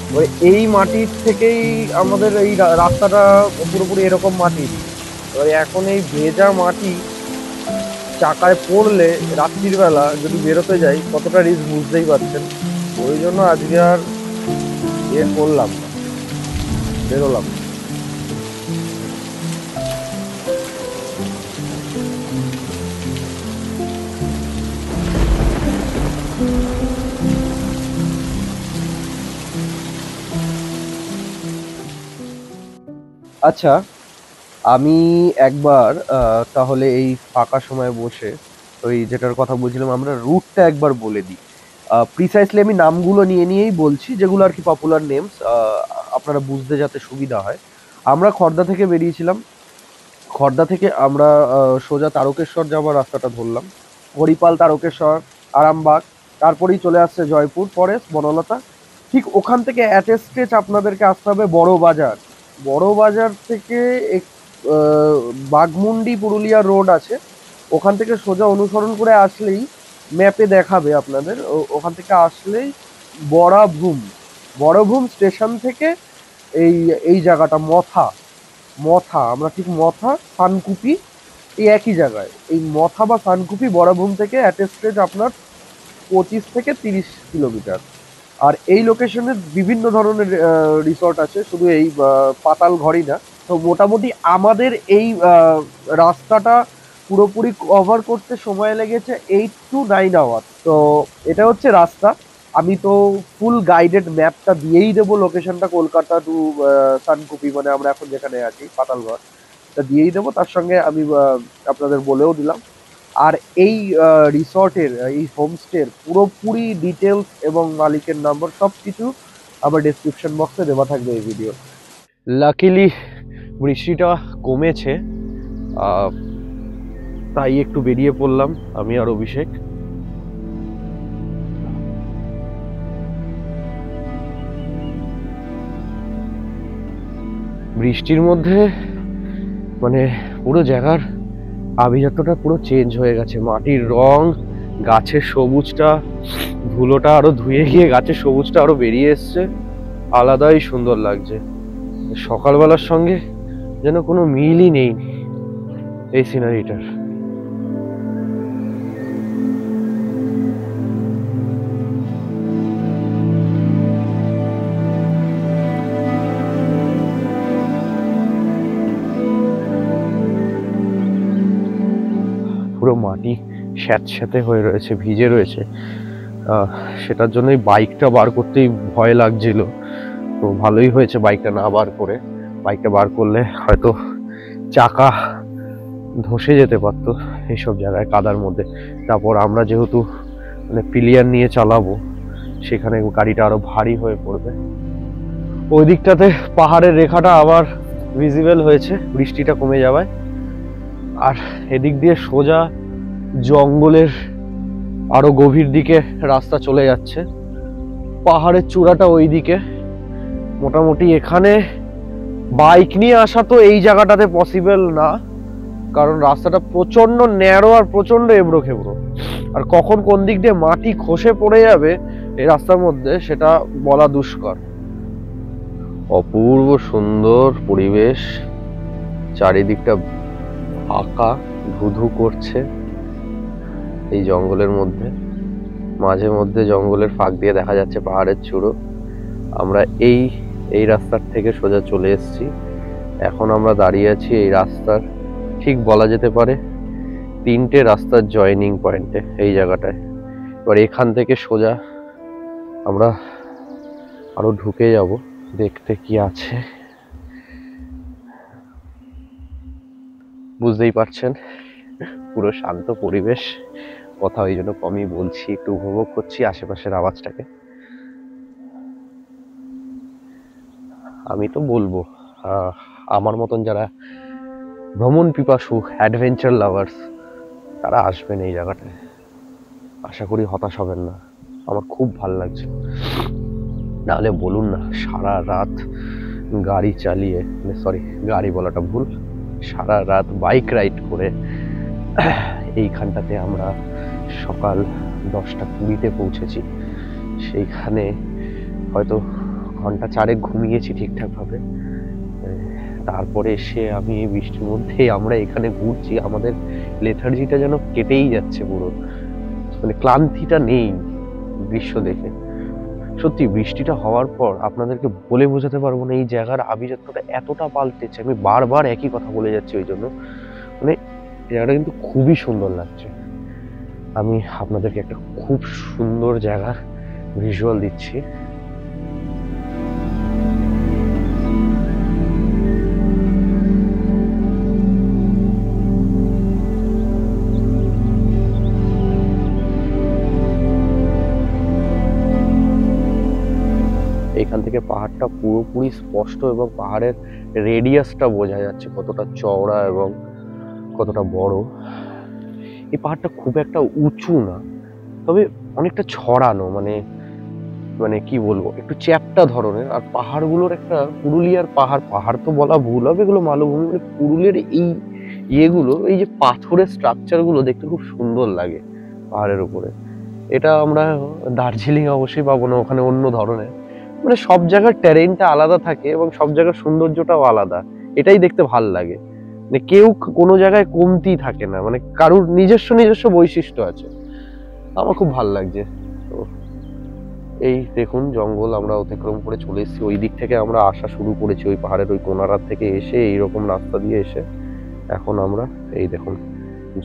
এবারে এই মাটির থেকেই আমাদের এই রাস্তাটা পুরোপুরি এরকম মাটি। এবারে এখন এই ভেজা মাটি চাকায় পড়লে রাত্রির বেলা যদি বেরোতে যাই কতটা রিস্ক বুঝতেই পারছেন। ওই জন্য আজকে আর করলাম না, বেরোলাম। আচ্ছা, আমি একবার তাহলে এই ফাঁকা সময় বসে ওই যেটার কথা বলছিলাম আমরা, রুটটা একবার বলে দিই। প্রিসাইসলি আমি নামগুলো নিয়েই বলছি, যেগুলো আর কি পপুলার নেমস, আপনারা বুঝতে যাতে সুবিধা হয়। আমরা খড়দা থেকে বেরিয়েছিলাম। খড়দা থেকে আমরা সোজা তারকেশ্বর যাওয়ার রাস্তাটা ধরলাম। হরিপাল, তারকেশ্বর, আরামবাগ, তারপরেই চলে আসছে জয়পুর ফরেস্ট, বনলতা। ঠিক ওখান থেকে অ্যাট এ স্ট্রেচ আপনাদেরকে আসতে হবে বড় বাজার। বড় বাজার থেকে বাঘমুন্ডি পুরুলিয়া রোড আছে, ওখান থেকে সোজা অনুসরণ করে আসলেই ম্যাপে দেখাবে আপনাদের, ওখান থেকে আসলেই বড়ভূম স্টেশন থেকে এই এই জায়গাটা মথা আমরা ঠিক মথা সানকুপি এই একই জায়গায়। এই মথা বা সানকুপি বড়ভূম থেকে অ্যাট এ স্ট্রেচ আপনার 25 থেকে 30 কিলোমিটার। আর এই লোকেশনে বিভিন্ন ধরনের রিসর্ট আছে, শুধু এই পাতাল ঘরই না। তো মোটামুটি আমাদের এই রাস্তাটা পুরোপুরি কভার করতে সময় লেগেছে 8 to 9 আওয়ার। তো এটা হচ্ছে রাস্তা। আমি তো ফুল গাইডেড ম্যাপটা দিয়েই দেবো, লোকেশনটা কলকাতা টু সানকুপি, মানে আমরা এখন যেখানে আছি পাতালঘর, তা দিয়েই দেবো। তার সঙ্গে আমি আপনাদের বলেও দিলাম। আর এই রিসর্টের, এই হোমস্টের পুরোপুরি ডিটেলস এবং মালিকের নাম্বার সব কিছু আমার ডেসক্রিপশন বক্সে দেওয়া থাকবে এই ভিডিও। লাকিলি বৃষ্টিটা কমেছে, তাই একটু বেরিয়ে পড়লাম আমি আর অভিষেক। বৃষ্টির মধ্যে মানে পুরো জায়গার আভিজাত্যটা পুরো চেঞ্জ হয়ে গেছে, মাটির রং, গাছের সবুজটা, ধুলোটা আরো ধুয়ে গিয়ে গাছের সবুজটা আরো বেরিয়ে এসছে, আলাদাই সুন্দর লাগছে। সকালবেলার সঙ্গে যেন কোনো মিলই নেই এই সিনারিটার। পুরো মাটি স্যাঁতস্যাঁতে হয়ে রয়েছে, ভিজে রয়েছে, সেটার জন্যই বাইকটা বার করতেই ভয় লাগছিল। তো ভালোই হয়েছে বাইকটা না বার করে, বাইকটা বার করলে হয়তো চাকা ধসে যেতে পারতো এইসব জায়গায় কাদার মধ্যে। তারপর আমরা যেহেতু মানে পিলিয়ার নিয়ে চালাবো, সেখানে গাড়িটা আরো ভারী হয়ে পড়বে। ওই দিকটাতে পাহাড়ের রেখাটা আবার ভিজিবল হয়েছে বৃষ্টিটা কমে যাওয়ায়। আর এদিক দিয়ে সোজা জঙ্গলের আরো গভীর দিকে রাস্তা চলে যাচ্ছে, পাহাড়ের চূড়াটা ওই দিকে। মোটামুটি এখানে বাইক নিয়ে আসা তো এই জায়গাটাতে পসিবল না, কারণ রাস্তাটা প্রচন্ড ন্যারো আর প্রচন্ড এবড়ো খেবড়ো। আর কখন কোন দিক দিয়ে মাটি খসে পড়ে যাবে এই রাস্তার মধ্যে সেটা বলা দুষ্কর। অপূর্ব সুন্দর পরিবেশ, চারিদিকটা ফাঁকা, ধুধু করছে এই জঙ্গলের মধ্যে। মাঝে মধ্যে জঙ্গলের ফাঁক দিয়ে দেখা যাচ্ছে পাহাড়ের চূড়ো। আমরা এই রাস্তার থেকে সোজা চলে এসেছি। এখন আমরা দাঁড়িয়ে আছি এই রাস্তার ঠিক বলা যেতে পারে 3টে রাস্তার জয়েনিং পয়েন্টে, এই জায়গাটায়। এবার এখান থেকে সোজা আমরা আরো ঢুকে যাব দেখতে কি আছে। বুঝতেই পারছেন পুরো শান্ত পরিবেশ, কথা ওই জন্য কমই বলছি, একটু উপভোগ করছি আশেপাশের আওয়াজটাকে। আমি তো বলবো আমার মতন যারা ভ্রমণ পিপাসু, অ্যাডভেঞ্চার লাভার্স, তারা আসবেন এই জায়গাটায়। আশা করি হতাশ হবেন না। আমার খুব ভাল লাগছে। নাহলে বলুন না, সারা রাত গাড়ি চালিয়ে, সরি গাড়ি বলাটা ভুল, সারা রাত বাইক রাইড করে এইখানটাতে আমরা সকাল 10:20 পৌঁছেছি। সেইখানে হয়তো ঘন্টা 4 ঘুমিয়েছি ঠিকঠাকভাবে। তারপরে এসে আমি এই বৃষ্টির মধ্যে আমরা এখানে ঘুরছি, আমাদের লেথার্জিটা যেন কেটেই যাচ্ছে পুরো, মানে ক্লান্তিটা নেই দৃশ্য দেখে। সত্যি বৃষ্টিটা হওয়ার পর আপনাদেরকে বলে বোঝাতে পারবো না এই জায়গার আভিজাত্যটা এতটা পাল্টেছে। আমি বারবার একই কথা বলে যাচ্ছি, ওই জন্য মানে জায়গাটা কিন্তু খুবই সুন্দর লাগছে। আমি আপনাদেরকে একটা খুব সুন্দর জায়গার ভিজুয়াল দিচ্ছি। এখান থেকে পাহাড়টা পুরোপুরি স্পষ্ট এবং পাহাড়ের রেডিয়াসটা বোঝা যাচ্ছে কতটা চওড়া এবং কতটা বড়। এই পাহাড়টা খুব একটা উঁচু না, তবে অনেকটা ছড়ানো, মানে মানে কি বলবো, একটু চ্যাপ্টা ধরনের। আর পাহাড়গুলোর একটা পুরুলিয়ার পাহাড়, পাহাড় তো বলা ভুল হবে, এগুলো মালভূমি, মানে পুরুলিয়ার এই ইয়েগুলো, এই যে পাথরের স্ট্রাকচারগুলো দেখতে খুব সুন্দর লাগে পাহাড়ের উপরে। এটা আমরা দার্জিলিং অবশ্যই পাবো না, ওখানে অন্য ধরনের, মানে সব জায়গার টেরেনটা আলাদা থাকে এবং সব জায়গার সৌন্দর্যটাও আলাদা। এটাই দেখতে ভাল লাগে, মানে কেউ কোনো জায়গায় কমতি থাকে না, মানে কারুর নিজস্ব নিজস্ব বৈশিষ্ট্য আছে। আমার খুব ভাল লাগছে। তো এই দেখুন জঙ্গল আমরা অতিক্রম করে চলে এসেছি। ওই দিক থেকে আমরা আসা শুরু করেছি, ওই পাহাড়ের ওই কোনারার থেকে এসে এইরকম রাস্তা দিয়ে এসে এখন আমরা এই দেখুন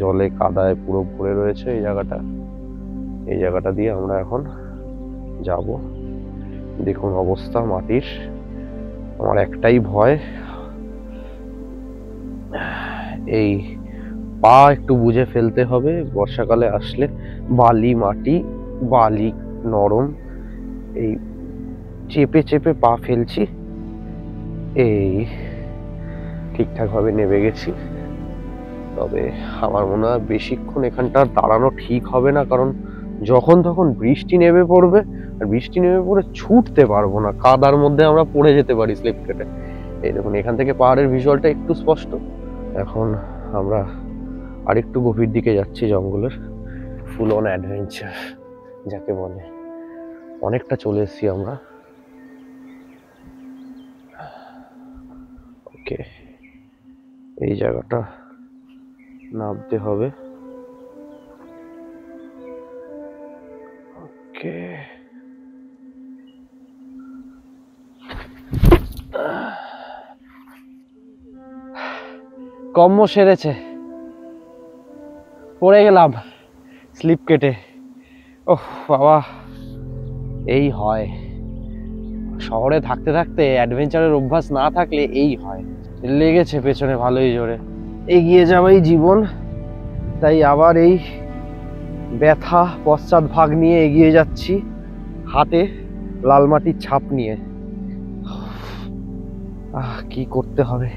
জলে কাদায় পুরো ভরে রয়েছে এই জায়গাটা। এই জায়গাটা দিয়ে আমরা এখন যাব। দেখুন অবস্থা মাটির, আমার একটাই ভয়, এই পা একটু বুঝে ফেলতে হবে। বর্ষাকালে আসলে বালি মাটি, বালি নরম, এই চেপে চেপে পা ফেলছি। এই ঠিকঠাক ভাবে নেমে গেছি, তবে আমার মনে হয় বেশিক্ষণ এখানটা দাঁড়ানো ঠিক হবে না, কারণ যখন তখন বৃষ্টি নেমে পড়বে, আর বৃষ্টি নেমে পড়ে ছুটতে পারবো না, কাদার মধ্যে আমরা পড়ে যেতে পারি স্লিপ কেটে। এই দেখুন এখান থেকে পাহাড়ের ভিজুয়ালটা একটু স্পষ্ট। এখন আমরা আরেকটু গভীর দিকে যাচ্ছি জঙ্গলের, ফুল অন অ্যাডভেঞ্চার যাকে বলে। অনেকটা চলে এসেছি আমরা। ওকে, এই জায়গাটা নামতে হবে। ওকে, কম্ম সেরেছে, পড়ে গেলাম স্লিপ কেটে। ওহ বাবা, এই হয় শহরে থাকতে থাকতে, অ্যাডভেঞ্চারের অভ্যাস না থাকলে এই হয়। লেগেছে পেছনে ভালোই জোরে। এগিয়ে যাওয়াই জীবন, তাই আবার এই ব্যথা পশ্চাৎ ভাগ নিয়ে এগিয়ে যাচ্ছি, হাতে লাল মাটির ছাপ নিয়ে। কি করতে হবে।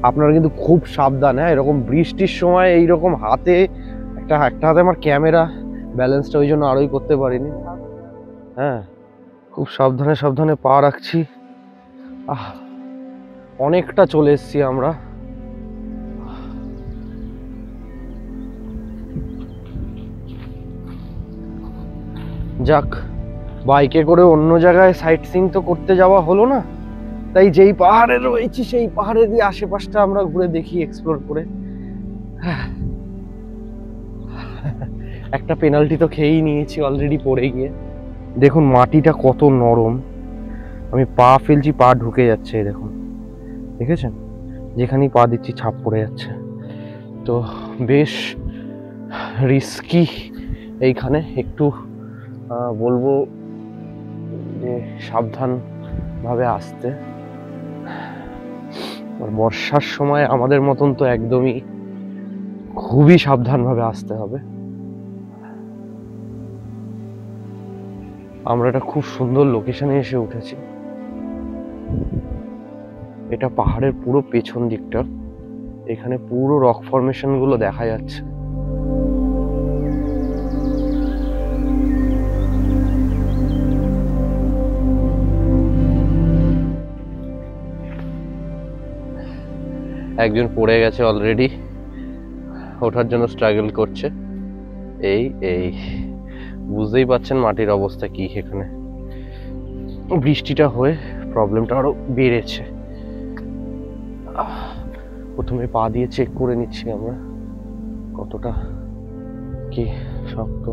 আপনারা কিন্তু খুব সাবধান, হ্যাঁ, এরকম বৃষ্টির সময় এইরকম হাতে একটা হাতে আমার ক্যামেরা, ব্যালেন্সটা ওই জন্য আরোই করতে পারিনি। হ্যাঁ, খুব সাবধানে সাবধানে পা রাখছি। অনেকটা চলে এসছি আমরা। যাক, বাইকে করে অন্য জায়গায় সাইট সিইং তো করতে যাওয়া হলো না, তাই যেই পাহাড়ে রয়েছি সেই পাহাড়ের দিয়ে আশেপাশটা আমরা ঘুরে দেখি, এক্সপ্লোর করে। একটা পেনাল্টি তো খেয়েই নিয়েছি অলরেডি পড়ে গিয়ে। দেখুন মাটিটা কত নরম, আমি পা ফেলছি, পা ঢুকে যাচ্ছে, দেখুন দেখেছেন, যেখানেই পা দিচ্ছি ছাপ পড়ে যাচ্ছে। তো বেশ রিস্কি এইখানে, একটু বলবো যে সাবধান ভাবে আসতে। আর বর্ষার সময় আমাদের মতন তো একদমই খুবই সাবধানভাবে আসতে হবে। আমরা একটা খুব সুন্দর লোকেশনে এসে উঠেছি। এটা পাহাড়ের পুরো পেছন দিকটা, এখানে পুরো রক ফরমেশন গুলো দেখা যাচ্ছে। একজন পড়ে গেছে অলরেডি, ওঠার জন্য স্ট্রাগল করছে। এই এই বুঝতেই পাচ্ছেন মাটির অবস্থা কি। এখানে বৃষ্টিটা হয়ে প্রবলেমটা আরো বেড়েছে। প্রথমে পা দিয়ে চেক করে নিচ্ছি আমরা কতটা কি শক্ত।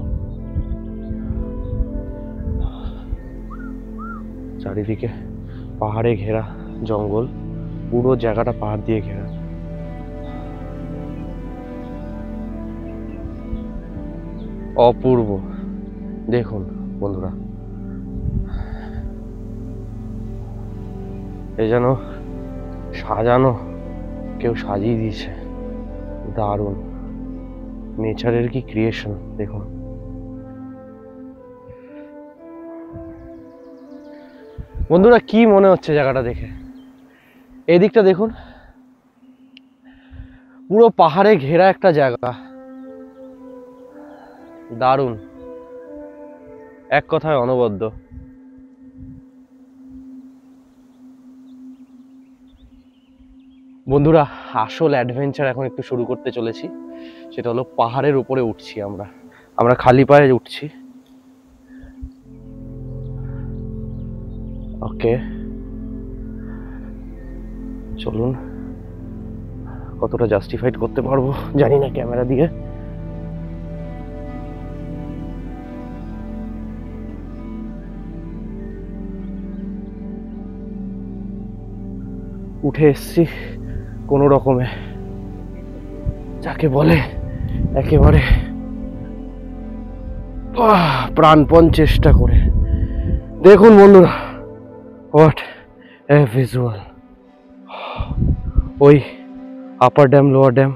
চারিদিকে পাহাড়ে ঘেরা জঙ্গল, পুরো জায়গাটা পাহাড় দিয়ে ঘেরা। অপূর্ব দেখুন বন্ধুরা, এ যেন সাজানো, কেউ সাজিয়ে দিয়েছে। দারুণ নেচারের কি ক্রিয়েশন দেখুন। বন্ধুরা কি মনে হচ্ছে জায়গাটা দেখে? এদিকটা দেখুন, পুরো পাহাড়ে ঘেরা একটা জায়গা। দারুণ, এক কথায় অনবদ্য। বন্ধুরা আসল অ্যাডভেঞ্চার এখন একটু শুরু করতে চলেছি, সেটা হলো পাহাড়ের উপরে উঠছি। আমরা খালি পায়ে উঠছি। ওকে চলুন, কতটা জাস্টিফাইড করতে পারবো জানি না ক্যামেরা দিয়ে। উঠে এসছি কোনো রকমে, যাকে বলে একেবারে প্রাণপণ চেষ্টা করে। দেখুন বন্ধুরা, হোয়াট এ ভিজুয়াল। ওই আপার ড্যাম লোয়ার ড্যাম,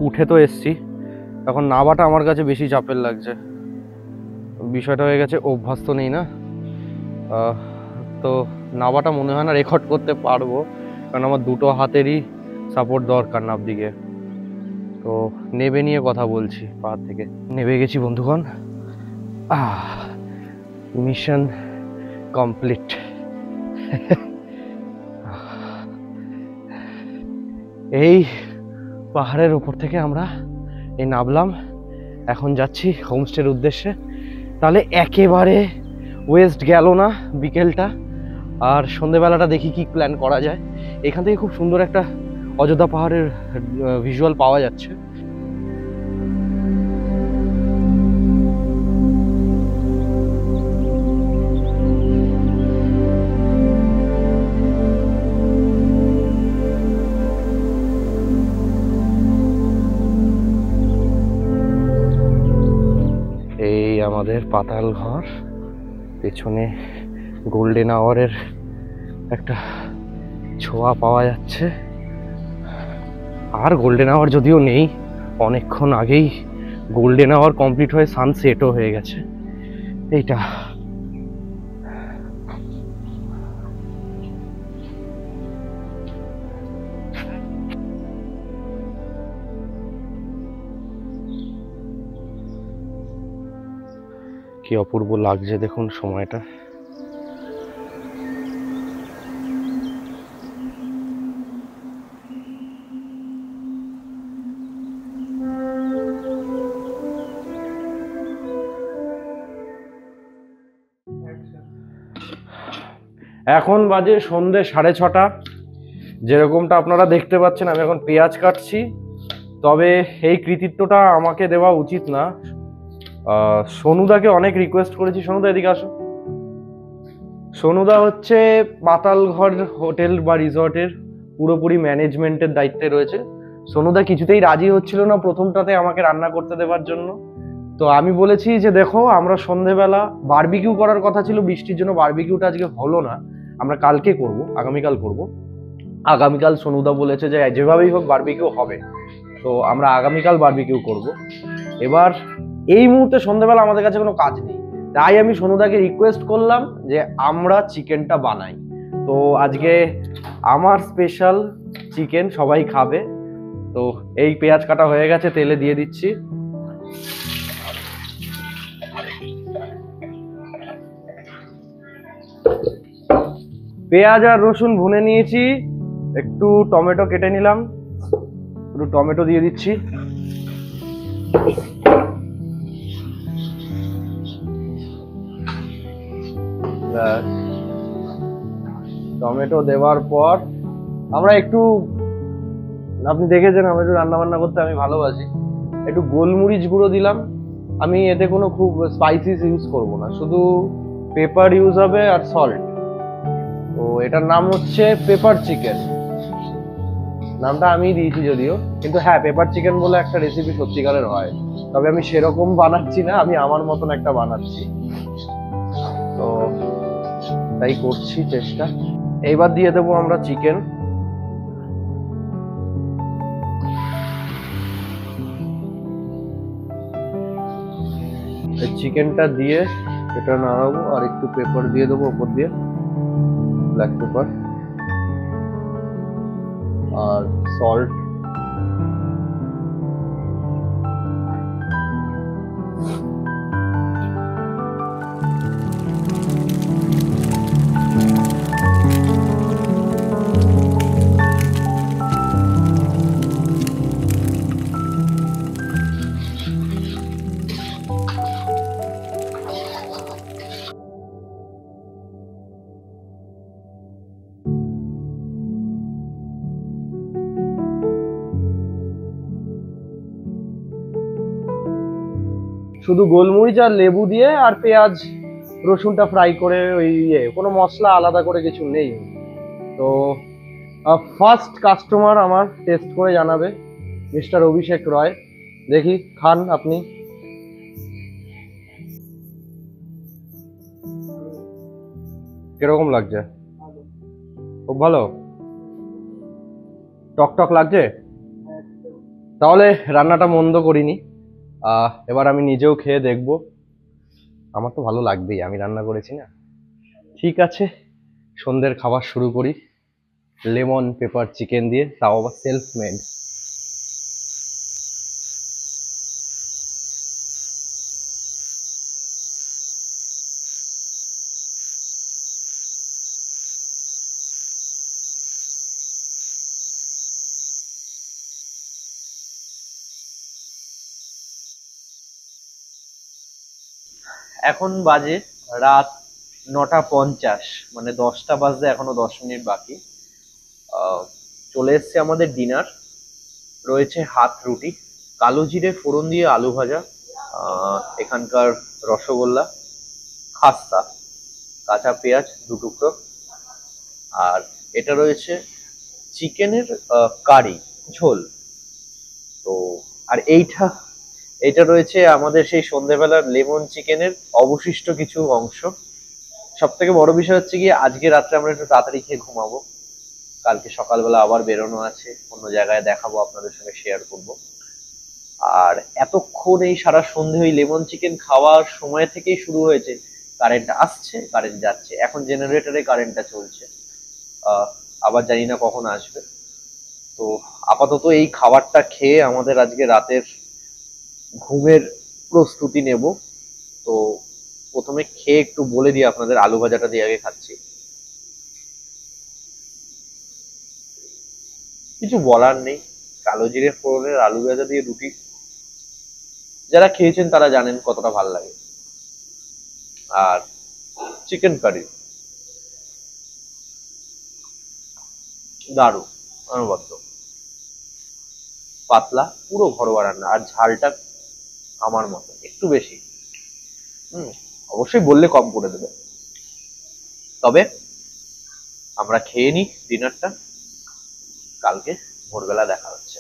উঠে তো এসছি, এখন নাবাটা আমার কাছে বেশি চাপের লাগছে। বিষয়টা হয়ে গেছে অভ্যাস তো নেই না, তো নাবাটা মনে হয় না রেকর্ড করতে পারবো, কারণ আমার দুটো হাতেরই সাপোর্ট দরকার নাব দিকে। তো নেবে নিয়ে কথা বলছি। পাহাড় থেকে নেবে গেছি বন্ধুগণ, মিশন কমপ্লিট। এই পাহাড়ের উপর থেকে আমরা এই নামলাম, এখন যাচ্ছি হোমস্টের উদ্দেশ্যে। তাহলে একেবারে ওয়েস্ট গেল না বিকেলটা, আর সন্ধেবেলাটা দেখি কি প্ল্যান করা যায়। এখান থেকে খুব সুন্দর একটা অযোধ্যা পাহাড়ের ভিজুয়াল পাওয়া যাচ্ছে। আমাদের পাতাল ঘর, পেছনে গোল্ডেন আওয়ারের একটা ছোঁয়া পাওয়া যাচ্ছে। আর গোল্ডেন আওয়ার যদিও নেই, অনেকক্ষণ আগেই গোল্ডেন আওয়ার কমপ্লিট হয়ে সানসেটও হয়ে গেছে। এইটা কি অপূর্ব লাগছে দেখুন সময়টা। এখন বাজে সন্ধে 6:30। যেরকমটা আপনারা দেখতে পাচ্ছেন আমি এখন পেঁয়াজ কাটছি। তবে এই কৃতিত্বটা আমাকে দেওয়া উচিত না। সোনুদাকে অনেক রিকোয়েস্ট করেছি। সোনুদা এদিকে আসো। সোনুদা হচ্ছে পাতালঘর হোটেল বা রিসর্টের পুরোপুরি ম্যানেজমেন্টের দায়িত্বে রয়েছে। সোনুদা কিছুতেই রাজি হচ্ছিল না প্রথমটাতে আমাকে রান্না করতে দেওয়ার জন্য। তো আমি বলেছি যে দেখো, আমরা সন্ধেবেলা বারবিকিউ করার কথা ছিল, বৃষ্টির জন্য বারবিকিউটা আজকে হলো না, আমরা কালকে করব, আগামীকাল করব। আগামীকাল সোনুদা বলেছে যে যেভাবেই হোক বারবিকিউ হবে, তো আমরা আগামীকাল বারবিকিউ করব। এবার এই মুহূর্তে সন্ধ্যাবেলা আমাদের কাছে কোনো কাজ নেই, তাই আমি সোনুদাকে রিকোয়েস্ট করলাম যে আমরা চিকেনটা বানাই। তো আজকে আমার স্পেশাল চিকেন, সবাই খাবে। তো এই পেঁয়াজ কাটা হয়ে গেছে, তেলে দিয়ে দিচ্ছি। পেঁয়াজ আর রসুন ভুনে নিয়েছি, একটু টমেটো কেটে নিলাম, একটু টমেটো দিয়ে দিচ্ছি। টমেটো দেওয়ার পর আমরা একটু, আপনি দেখেছেন আমি একটু রান্না বান্না করতে আমি ভালোবাসি, একটু গোলমরিচ গুঁড়ো দিলাম। আমি এতে কোনো খুব স্পাইসিস ইউজ করব না, শুধু পেপার ইউজ হবে আর সল্ট। তো এটার নাম হচ্ছে পেপার চিকেন। নামটা আমি দিয়েছি যদিও, কিন্তু হ্যাঁ, পেপার চিকেন বলে একটা রেসিপি সত্যিকারের হয়। তবে আমি সেরকম বানাচ্ছি না, আমি আমার মতন একটা বানাচ্ছি, তো তাই করছি চেষ্টা। এইবার দিয়ে দেবো আমরা চিকেন। এই চিকেনটা দিয়ে এটা নাড়াবো, আর একটু পেপার দিয়ে দেবো উপর দিয়ে, ব্ল্যাক পেপার আর সল্ট। শুধু গোলমরিচ আর লেবু দিয়ে আর পেঁয়াজ রসুনটা ফ্রাই করে, ওই কোনো মশলা আলাদা করে কিছু নেই। তো ফার্স্ট কাস্টমার আমার টেস্ট করে জানাবে মিস্টার অভিষেক রয়। দেখি, খান আপনি। কিরকম লাগছে? খুব ভালো, টক টক লাগছে। তাহলে রান্নাটা মন্দ করিনি। এবার আমি নিজেও খেয়ে দেখবো, আমার তো ভালো লাগবেই, আমি রান্না করেছি না। ঠিক আছে, সন্ধ্যের খাবার শুরু করি লেমন পেপার চিকেন দিয়ে, তাও আবার সেলফ মেড। এখন বাজে রাত 9:50, মানে 10টা বাজতে এখনো 10 মিনিট বাকি। চলে এসছে আমাদের ডিনার। রয়েছে হাত রুটি, কালো জিরে ফোড়ন দিয়ে আলু ভাজা, এখানকার রসগোল্লা, খাস্তা, কাঁচা পেঁয়াজ 2 টুকরো, আর এটা রয়েছে চিকেনের কারি ঝোল। তো আর এইটা রয়েছে আমাদের সেই সন্ধ্যেবেলার লেমন চিকেনের অবশিষ্ট কিছু অংশ। সব থেকে বড় বিষয় হচ্ছে কি, আজকে রাত্রে আমরা একটু তাড়াতাড়ি খেয়ে ঘুমাবো, কালকে সকালবেলা আবার বেরোনো আছে, অন্য জায়গায় দেখাবো, আপনাদের সঙ্গে শেয়ার করব। আর এতক্ষণ এই সারা সন্ধে ওই লেমন চিকেন খাওয়ার সময় থেকেই শুরু হয়েছে, কারেন্ট আসছে কারেন্ট যাচ্ছে, এখন জেনারেটরে কারেন্টটা চলছে, আবার জানি না কখন আসবে। তো আপাতত এই খাবারটা খেয়ে আমাদের আজকে রাতের ঘুমের প্রস্তুতি নেব। তো প্রথমে খেয়ে একটু বলে দিই আপনাদের, আলু ভাজাটা দিয়ে আগে খাচ্ছি। কিছু বলার নেই, কালো জিরে ফোড়নের আলু ভাজা দিয়ে রুটি, যারা খেয়েছেন তারা জানেন কতটা ভালো লাগে। আর চিকেন কারি, দারুণ, অনবদ্য, পাতলা, পুরো ঘরোয়া রান্না। আর ঝালটা আমার মতো একটু বেশি। অবশ্যই বললে কম করে দেবে। তবে আমরা খেয়ে নিই ডিনারটা, কালকে ভোরবেলা দেখা হচ্ছে।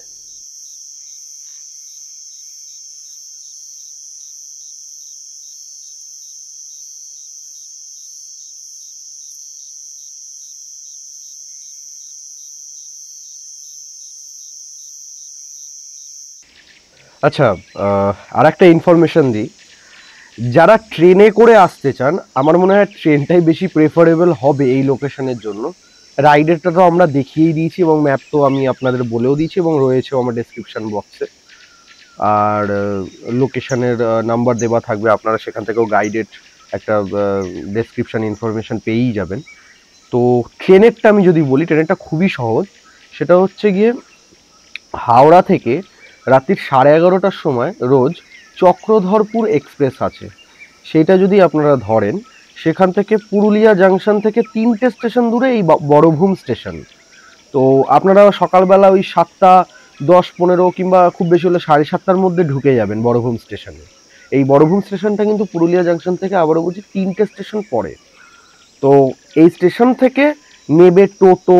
আচ্ছা, আর একটা ইনফরমেশন দিই, যারা ট্রেনে করে আসতে চান আমার মনে হয় ট্রেনটাই বেশি প্রেফারেবল হবে এই লোকেশনের জন্য। রাইডেরটা তো আমরা দেখিয়েই দিয়েছি এবং ম্যাপ তো আমি আপনাদের বলেও দিয়েছি এবং রয়েছে আমার ডেসক্রিপশন বক্সে। আর লোকেশনের নাম্বার দেওয়া থাকবে, আপনারা সেখান থেকেও গাইডেড একটা ডেসক্রিপশন ইনফরমেশন পেয়েই যাবেন। তো ট্রেনেরটা আমি যদি বলি, ট্রেনেরটা খুবই সহজ। সেটা হচ্ছে গিয়ে হাওড়া থেকে রাত্রির 11:30টার সময় রোজ চক্রধরপুর এক্সপ্রেস আছে, সেটা যদি আপনারা ধরেন সেখান থেকে পুরুলিয়া জাংশন থেকে 3টে স্টেশন দূরে এই বড়ভূম স্টেশন। তো আপনারা সকালবেলা ওই 7:10-15 কিংবা খুব বেশি হলে 7:30টার মধ্যে ঢুকে যাবেন বড়ভূম স্টেশনে। এই বড়ভূম স্টেশনটা কিন্তু পুরুলিয়া জাংশন থেকে আবারও বলছি 3টে স্টেশন পরে। তো এই স্টেশন থেকে নেবে টোটো,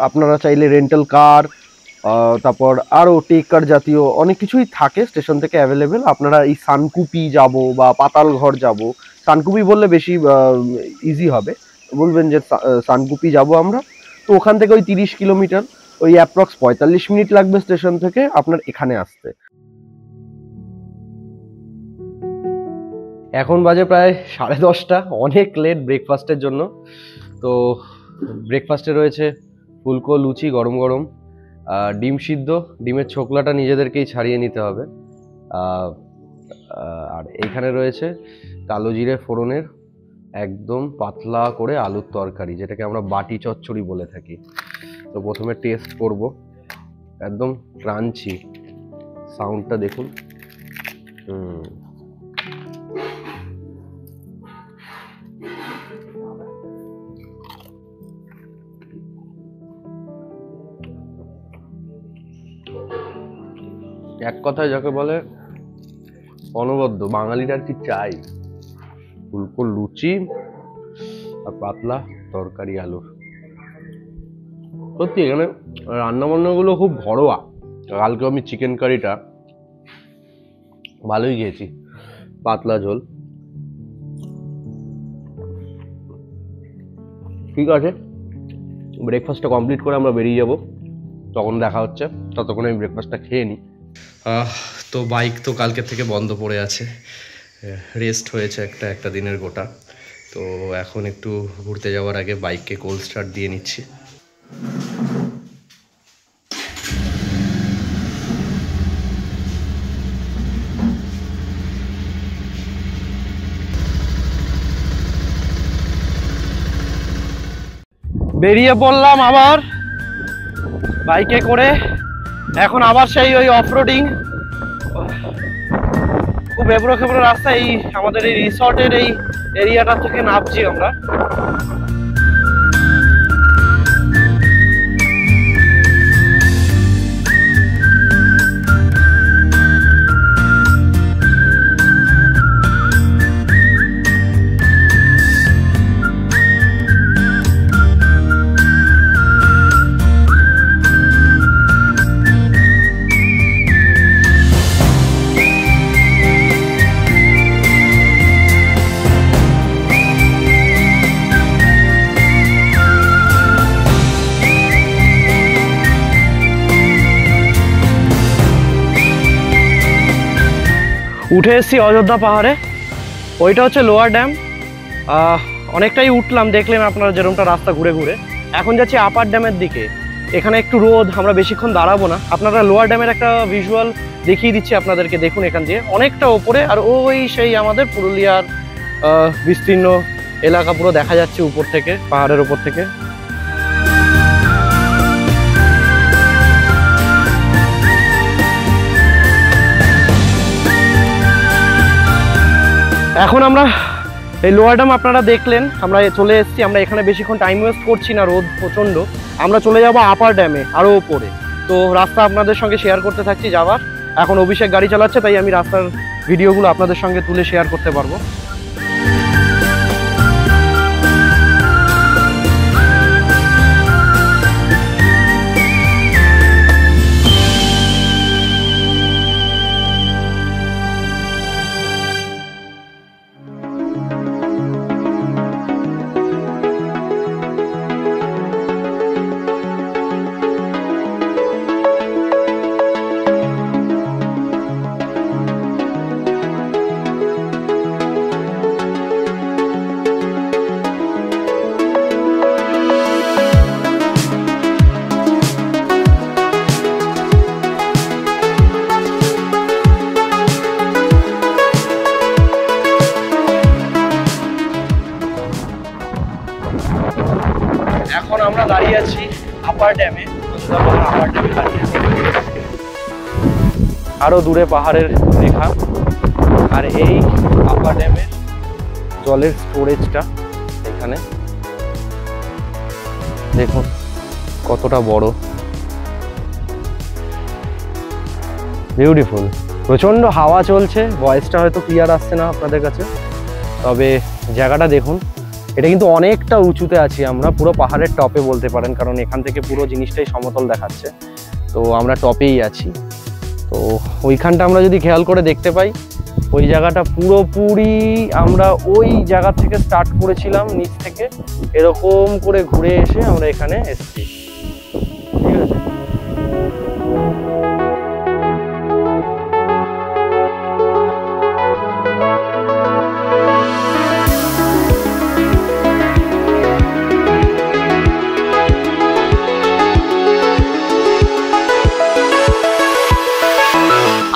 আপনারা চাইলে রেন্টাল কার, তারপর আরও টেকার জাতীয় অনেক কিছুই থাকে স্টেশন থেকে অ্যাভেলেবেল। আপনারা এই সানকুপি যাব বা পাতালঘর যাব, সানকুপি বললে বেশি ইজি হবে, বলবেন যে সানকুপি যাব আমরা। তো ওখান থেকে ওই 30 কিলোমিটার, ওই অ্যাপ্রক্স 45 মিনিট লাগবে স্টেশন থেকে আপনার এখানে আসতে। এখন বাজে প্রায় 10:30, অনেক লেট ব্রেকফাস্টের জন্য। তো ব্রেকফাস্টে রয়েছে ফুলকো লুচি গরম গরম, ডিম সিদ্ধ, ডিমের ছোকলাটা নিজেদেরকেই ছাড়িয়ে নিতে হবে, আর এইখানে রয়েছে কালো জিরে ফোড়নের একদম পাতলা করে আলুর তরকারি, যেটাকে আমরা বাটি চচ্চড়ি বলে থাকি। তো প্রথমে টেস্ট করব, একদম ক্রাঞ্চি, সাউন্ডটা দেখুন। এক কথায় যাকে বলে অনবদ্য, বাঙালির আর কি চাই, ফুলকো লুচি আর পাতলা তরকারি আলুর। সত্যি এখানে রান্নাবান্নাগুলো খুব ঘরোয়া। কালকে আমি চিকেন কারিটা ভালোই খেয়েছি, পাতলা ঝোল। ঠিক আছে, ব্রেকফাস্টটা কমপ্লিট করে আমরা বেরিয়ে যাব, তখন দেখা হচ্ছে। ততক্ষণে আমি ব্রেকফাস্টটা খেয়ে নিই। তো বাইক তো কালকের থেকে বন্ধ পড়ে আছে, রেস্ট হয়েছে একটা দিনের গোটা। তো এখন একটু ঘুরতে যাওয়ার আগে বাইককে কোল্ড স্টার্ট দিয়ে নিচ্ছি। বেরিয়ে পড়লাম আবার বাইকে করে, এখন আবার সেই ওই অফরোডিং, খুব এবড়ো খেবড়ো রাস্তা। এই আমাদের এই রিসর্টের এই এরিয়াটা থেকে নামছি আমরা। উঠে এসেছি অযোধ্যা পাহাড়ে, ওইটা হচ্ছে লোয়ার ড্যাম। অনেকটাই উঠলাম, দেখলেন আপনারা যেরকমটা রাস্তা ঘুরে ঘুরে। এখন যাচ্ছি আপার ড্যামের দিকে। এখানে একটু রোদ, আমরা বেশিক্ষণ দাঁড়াবো না। আপনারা লোয়ার ড্যামের একটা ভিজুয়াল দেখিয়ে দিচ্ছি আপনাদেরকে, দেখুন এখান দিয়ে অনেকটা ওপরে। আর ওই সেই আমাদের পুরুলিয়ার বিস্তীর্ণ এলাকা পুরো দেখা যাচ্ছে উপর থেকে, পাহাড়ের উপর থেকে। এখন আমরা এই লোয়ার ডাম আপনারা দেখলেন, আমরা চলে এসেছি। আমরা এখানে বেশিক্ষণ টাইম ওয়েস্ট করছি না, রোদ প্রচণ্ড। আমরা চলে যাব আপার ড্যামে, আরও ওপরে। তো রাস্তা আপনাদের সঙ্গে শেয়ার করতে থাকছি যাওয়ার। এখন অভিষেক গাড়ি চালাচ্ছে, তাই আমি রাস্তার ভিডিওগুলো আপনাদের সঙ্গে তুলে শেয়ার করতে পারবো। এখন আমরা দাঁড়িয়ে আছি আপার ড্যামে, আপার ড্যামে দাঁড়িয়ে আছি। আরো দূরে পাহাড়ের রেখা, আর এই আপার ড্যামের জলের স্টোরেজটা এখানে দেখুন কতটা বড়, বিউটিফুল। প্রচন্ড হাওয়া চলছে, ভয়েসটা হয়তো ক্লিয়ার আসছে না আপনাদের কাছে, তবে জায়গাটা দেখুন। এটা কিন্তু অনেকটা উঁচুতে আছি আমরা, পুরো পাহাড়ের টপে বলতে পারেন, কারণ এখান থেকে পুরো জিনিসটাই সমতল দেখাচ্ছে। তো আমরা টপেই আছি। তো ওইখানটা আমরা যদি খেয়াল করে দেখতে পাই, ওই জায়গাটা পুরোপুরি আমরা ওই জায়গা থেকে স্টার্ট করেছিলাম, নিচ থেকে এরকম করে ঘুরে এসে আমরা এখানে এসেছি। ঠিক আছে,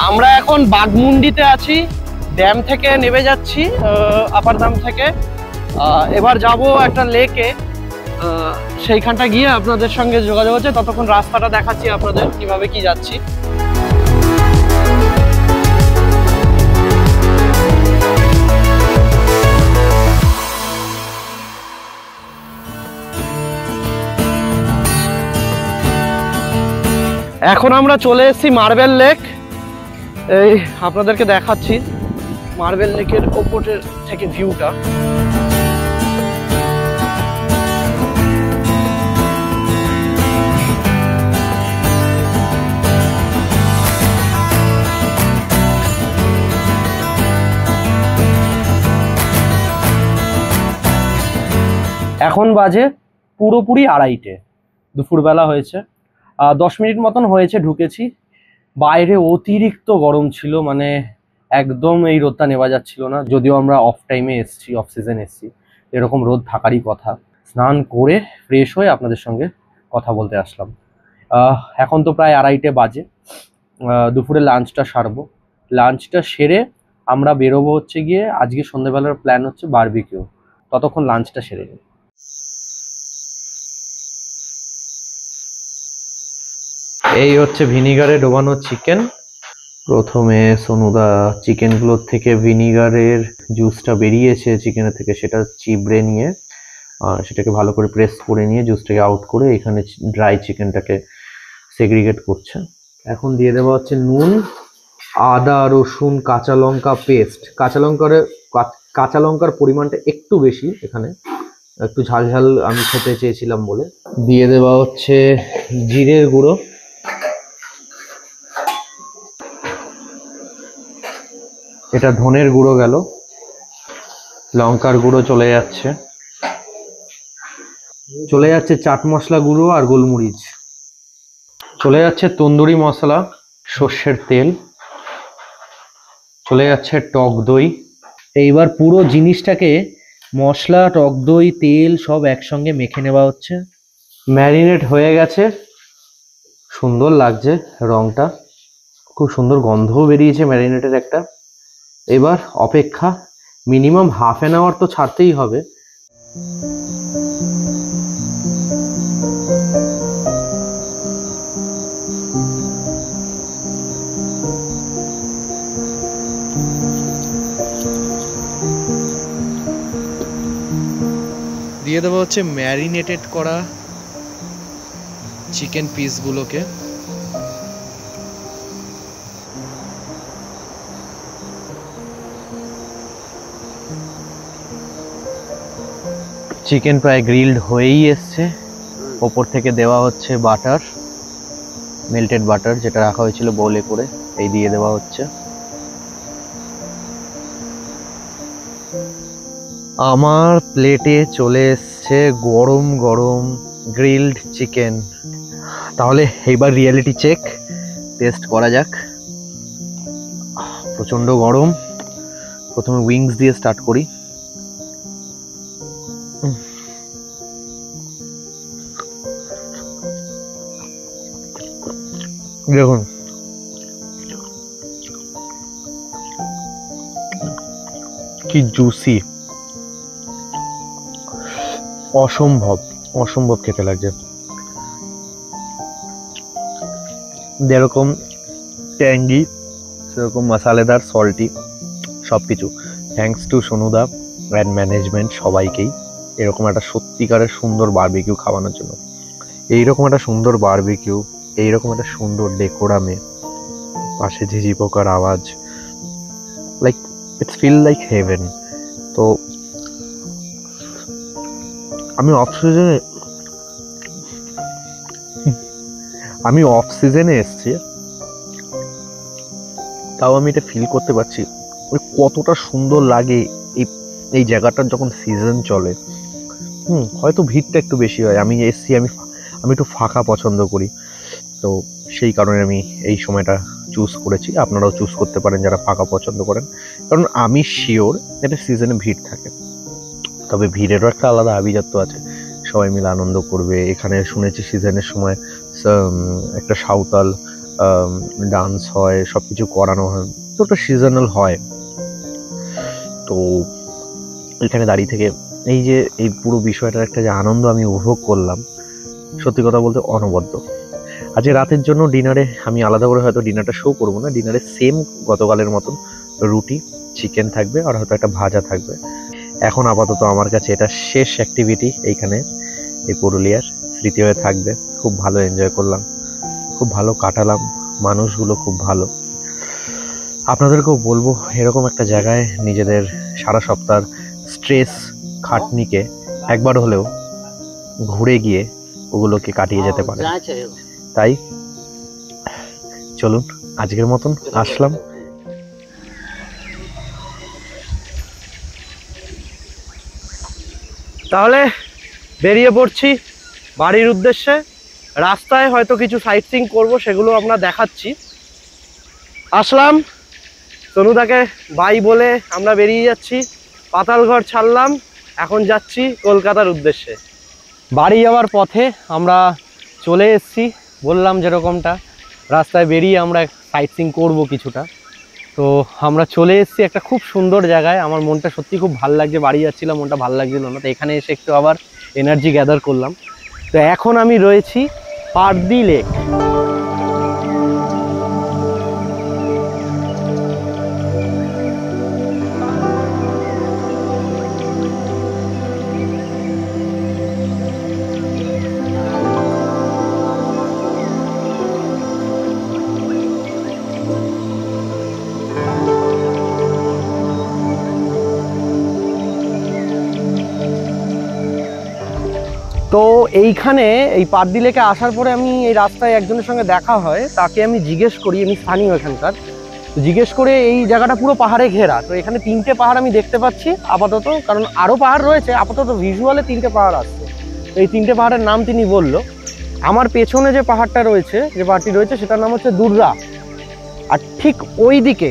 আমরা এখন বাঘমুন্ডিতে আছি, ড্যাম থেকে নেমে যাচ্ছি আপার ড্যাম থেকে। এবার যাব একটা লেকে, সেইখানটা গিয়ে আপনাদের সঙ্গে যোগাযোগ হচ্ছে। ততক্ষণ রাস্তাটা দেখাচ্ছি আপনাদের কিভাবে কি যাচ্ছি। এখন আমরা চলে এসেছি মার্বেল লেক। এই আপনাদেরকে দেখাচ্ছি মার্বেল লেকের ওপরের থেকে ভিউটা। এখন বাজে পুরোপুরি 2:30, দুপুরবেলা হয়েছে। 10 মিনিট মতন হয়েছে ঢুকেছি। বাইরে অতিরিক্ত গরম ছিল, মানে একদম এই রোদটা নেওয়া যাচ্ছিল না। যদিও আমরা অফ টাইমে এসছি, অফ সিজন এসছি, এরকম রোদ থাকারই কথা। স্নান করে ফ্রেশ হয়ে আপনাদের সঙ্গে কথা বলতে আসলাম। এখন তো প্রায় 2:30 বাজে। দুপুরে লাঞ্চটা সারবো। লাঞ্চটা সেরে আমরা বেরোবো হচ্ছে গিয়ে, আজকে সন্ধ্যেবেলার প্ল্যান হচ্ছে বারবিকিউ। ততক্ষণ লাঞ্চটা সেরে নিই। এই হচ্ছে ভিনিগারে ডোবানো চিকেন। প্রথমে সোনুদা চিকেনগুলোর থেকে ভিনিগারের জুসটা বেরিয়েছে চিকেনের থেকে, সেটা চিবড়ে নিয়ে সেটাকে ভালো করে প্রেস করে নিয়ে জুসটাকে আউট করে এখানে ড্রাই চিকেনটাকে সেগ্রিগেট করছে। এখন দিয়ে দেওয়া হচ্ছে নুন, আদা রসুন কাঁচা লঙ্কা পেস্ট। কাঁচা লঙ্কার পরিমাণটা একটু বেশি, এখানে একটু ঝাল ঝাল আমি খেতে চেয়েছিলাম বলে। দিয়ে দেওয়া হচ্ছে জিরের গুঁড়ো, এটা ধনের গুঁড়ো গেল, লঙ্কার গুঁড়ো চলে যাচ্ছে, চাট মশলা গুঁড়ো আর গোলমরিচ চলে যাচ্ছে, তন্দুরি মশলা, সর্ষের তেল চলে যাচ্ছে, টক দই। এইবার পুরো জিনিসটাকে মশলা, টক দই, তেল সব একসঙ্গে মেখে নেওয়া হচ্ছে। ম্যারিনেট হয়ে গেছে, সুন্দর লাগছে রংটা, খুব সুন্দর গন্ধও বেরিয়েছে ম্যারিনেটের একটা। এবার অপেক্ষা, মিনিমাম হাফ অ্যান আওয়ার তো ছাড়তেই হবে। দিয়ে দেবো হচ্ছে ম্যারিনেটেড করা চিকেন পিসগুলোকে। চিকেন প্রায় গ্রিলড হয়েই এসছে। ওপর থেকে দেওয়া হচ্ছে বাটার, মেল্টেড বাটার যেটা রাখা হয়েছিল বোলে করে, এই দিয়ে দেওয়া হচ্ছে। আমার প্লেটে চলে এসছে গরম গরম গ্রিলড চিকেন। তাহলে এইবার রিয়েলিটি চেক, টেস্ট করা যাক। প্রচন্ড গরম। প্রথমে উইংস দিয়ে স্টার্ট করি। দেখুন, কি জুসি, অসম্ভব অসম্ভব খেতে লাগছে। যেরকম ট্যাঙ্গি সেরকম মশালেদার, সল্টি সবকিছু। থ্যাঙ্কস টু সোনুদা অ্যান্ড ম্যানেজমেন্ট, সবাইকেই এরকম একটা সত্যিকারের সুন্দর বারবিকিউ খাওয়ানোর জন্য। এইরকম একটা সুন্দর বারবিকিউ, এইরকম একটা সুন্দর ডেকোরামে, পাশে ঝিঝি পোকার আওয়াজ, like it's feel like heaven. তো আমি অফ সিজনে এসছি, তাও আমি এটা ফিল করতে পারছি কতটা সুন্দর লাগে এই জায়গাটার যখন সিজন চলে। হয়তো ভিড়টা একটু বেশি হয়। আমি এসছি, আমি একটু ফাঁকা পছন্দ করি, তো সেই কারণে আমি এই সময়টা চুজ করেছি। আপনারাও চুজ করতে পারেন যারা ফাঁকা পছন্দ করেন, কারণ আমি শিওর এটা সিজনে ভিড় থাকে, তবে ভিড়েরও একটা আলাদা আভিজাত্য আছে। সবাই মিলে আনন্দ করবে। এখানে শুনেছি সিজনের সময় একটা সাঁওতাল ডান্স হয়, সব কিছু করানো হয়, তো ওটা সিজনাল হয়। তো এখানে দাঁড়িয়ে থেকে এই পুরো বিষয়টার একটা যে আনন্দ আমি উপভোগ করলাম, সত্যি কথা বলতে অনবদ্য। আজকে রাতের জন্য ডিনারে আমি আলাদা করে হয়তো ডিনারটা শো করবো না। ডিনারে সেম গতকালের মতন রুটি, চিকেন থাকবে আর হয়তো একটা ভাজা থাকবে। এখন আপাতত আমার কাছে এটা শেষ অ্যাক্টিভিটি এইখানে, এই পুরুলিয়ার স্মৃতি হয়ে থাকবে। খুব ভালো এনজয় করলাম, খুব ভালো কাটালাম, মানুষগুলো খুব ভালো। আপনাদেরকেও বলবো এরকম একটা জায়গায় নিজেদের সারা সপ্তাহ স্ট্রেস খাটনিকে একবার হলেও ঘুরে গিয়ে ওগুলোকে কাটিয়ে যেতে পারে। তাই চলুন আজকের মতন আসলাম। তাহলে বেরিয়ে পড়ছি বাড়ির উদ্দেশ্যে। রাস্তায় হয়তো কিছু সাইট সিইং করবো, সেগুলো আমরা দেখাচ্ছি। আসলাম, সোনুদাকে বাই বলে আমরা বেরিয়ে যাচ্ছি। পাতালঘর ছাড়লাম, এখন যাচ্ছি কলকাতার উদ্দেশ্যে। বাড়ি যাওয়ার পথে আমরা চলে এসেছি, বললাম যেরকমটা রাস্তায় বেরিয়ে আমরা সাইট সিইং করবো কিছুটা। তো আমরা চলে এসেছি একটা খুব সুন্দর জায়গায়। আমার মনটা সত্যি খুব ভালো লাগছে। বাড়ি যাচ্ছিলাম, মনটা ভালো লাগছিল না, তো এখানে এসে একটু আবার এনার্জি গ্যাদার করলাম। তো এখন আমি রয়েছি পারদি লেক। তো এইখানে এই পারদি লেকে আসার পরে আমি এই রাস্তায় একজনের সঙ্গে দেখা হয়, তাকে আমি জিজ্ঞেস করি, আমি স্থানীয় এখানকার, জিজ্ঞেস করে এই জায়গাটা পুরো পাহাড়ে ঘেরা। তো এখানে 3টে পাহাড় আমি দেখতে পাচ্ছি আপাতত, কারণ আরও পাহাড় রয়েছে, আপাতত ভিজুয়ালে 3টে পাহাড় আসছে। তো এই 3টে পাহাড়ের নাম তিনি বললো। আমার পেছনে যে পাহাড়টা রয়েছে, যে পাহাড়টি রয়েছে, সেটার নাম হচ্ছে দুর্রা। আর ঠিক ওই দিকে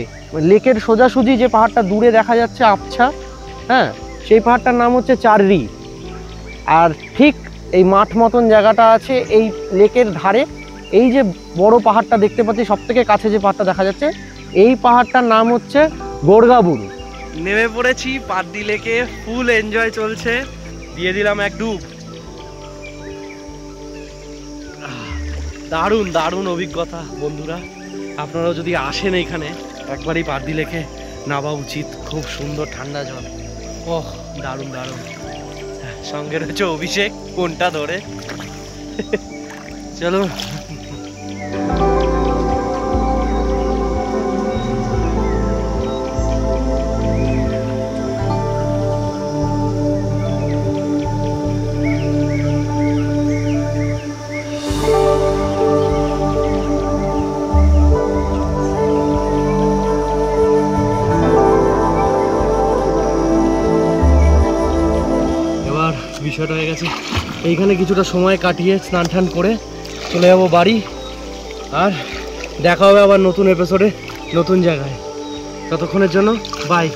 লেকের সোজাসুজি যে পাহাড়টা দূরে দেখা যাচ্ছে আবছা, হ্যাঁ, সেই পাহাড়টার নাম হচ্ছে চাররি। আর ঠিক এই মাঠ মতন জায়গাটা আছে এই লেকের ধারে, এই যে বড় পাহাড়টা দেখতে পাচ্ছি সব থেকে কাছে যে পাহাড়টা দেখা যাচ্ছে, এই পাহাড়টার নাম হচ্ছে গোরগাবুরু। নেমে পড়েছি পারদি লেকে, ফুল এনজয় চলছে। দিয়ে দিলাম এক ডুব। দারুণ দারুণ অভিজ্ঞতা বন্ধুরা। আপনারাও যদি আসেন এখানে একবারই পারদি লেকে নামা উচিত। খুব সুন্দর ঠান্ডা জল, ওহ দারুণ দারুণ। সঙ্গে রয়েছে অভিষেক, কোনটা ধরে। চলো বিষয়টা হয়ে গেছে, এইখানে কিছুটা সময় কাটিয়ে স্নান টান করে চলে যাবো বাড়ি। আর দেখা হবে আবার নতুন এপিসোডে নতুন জায়গায়। ততক্ষণের জন্য বাই।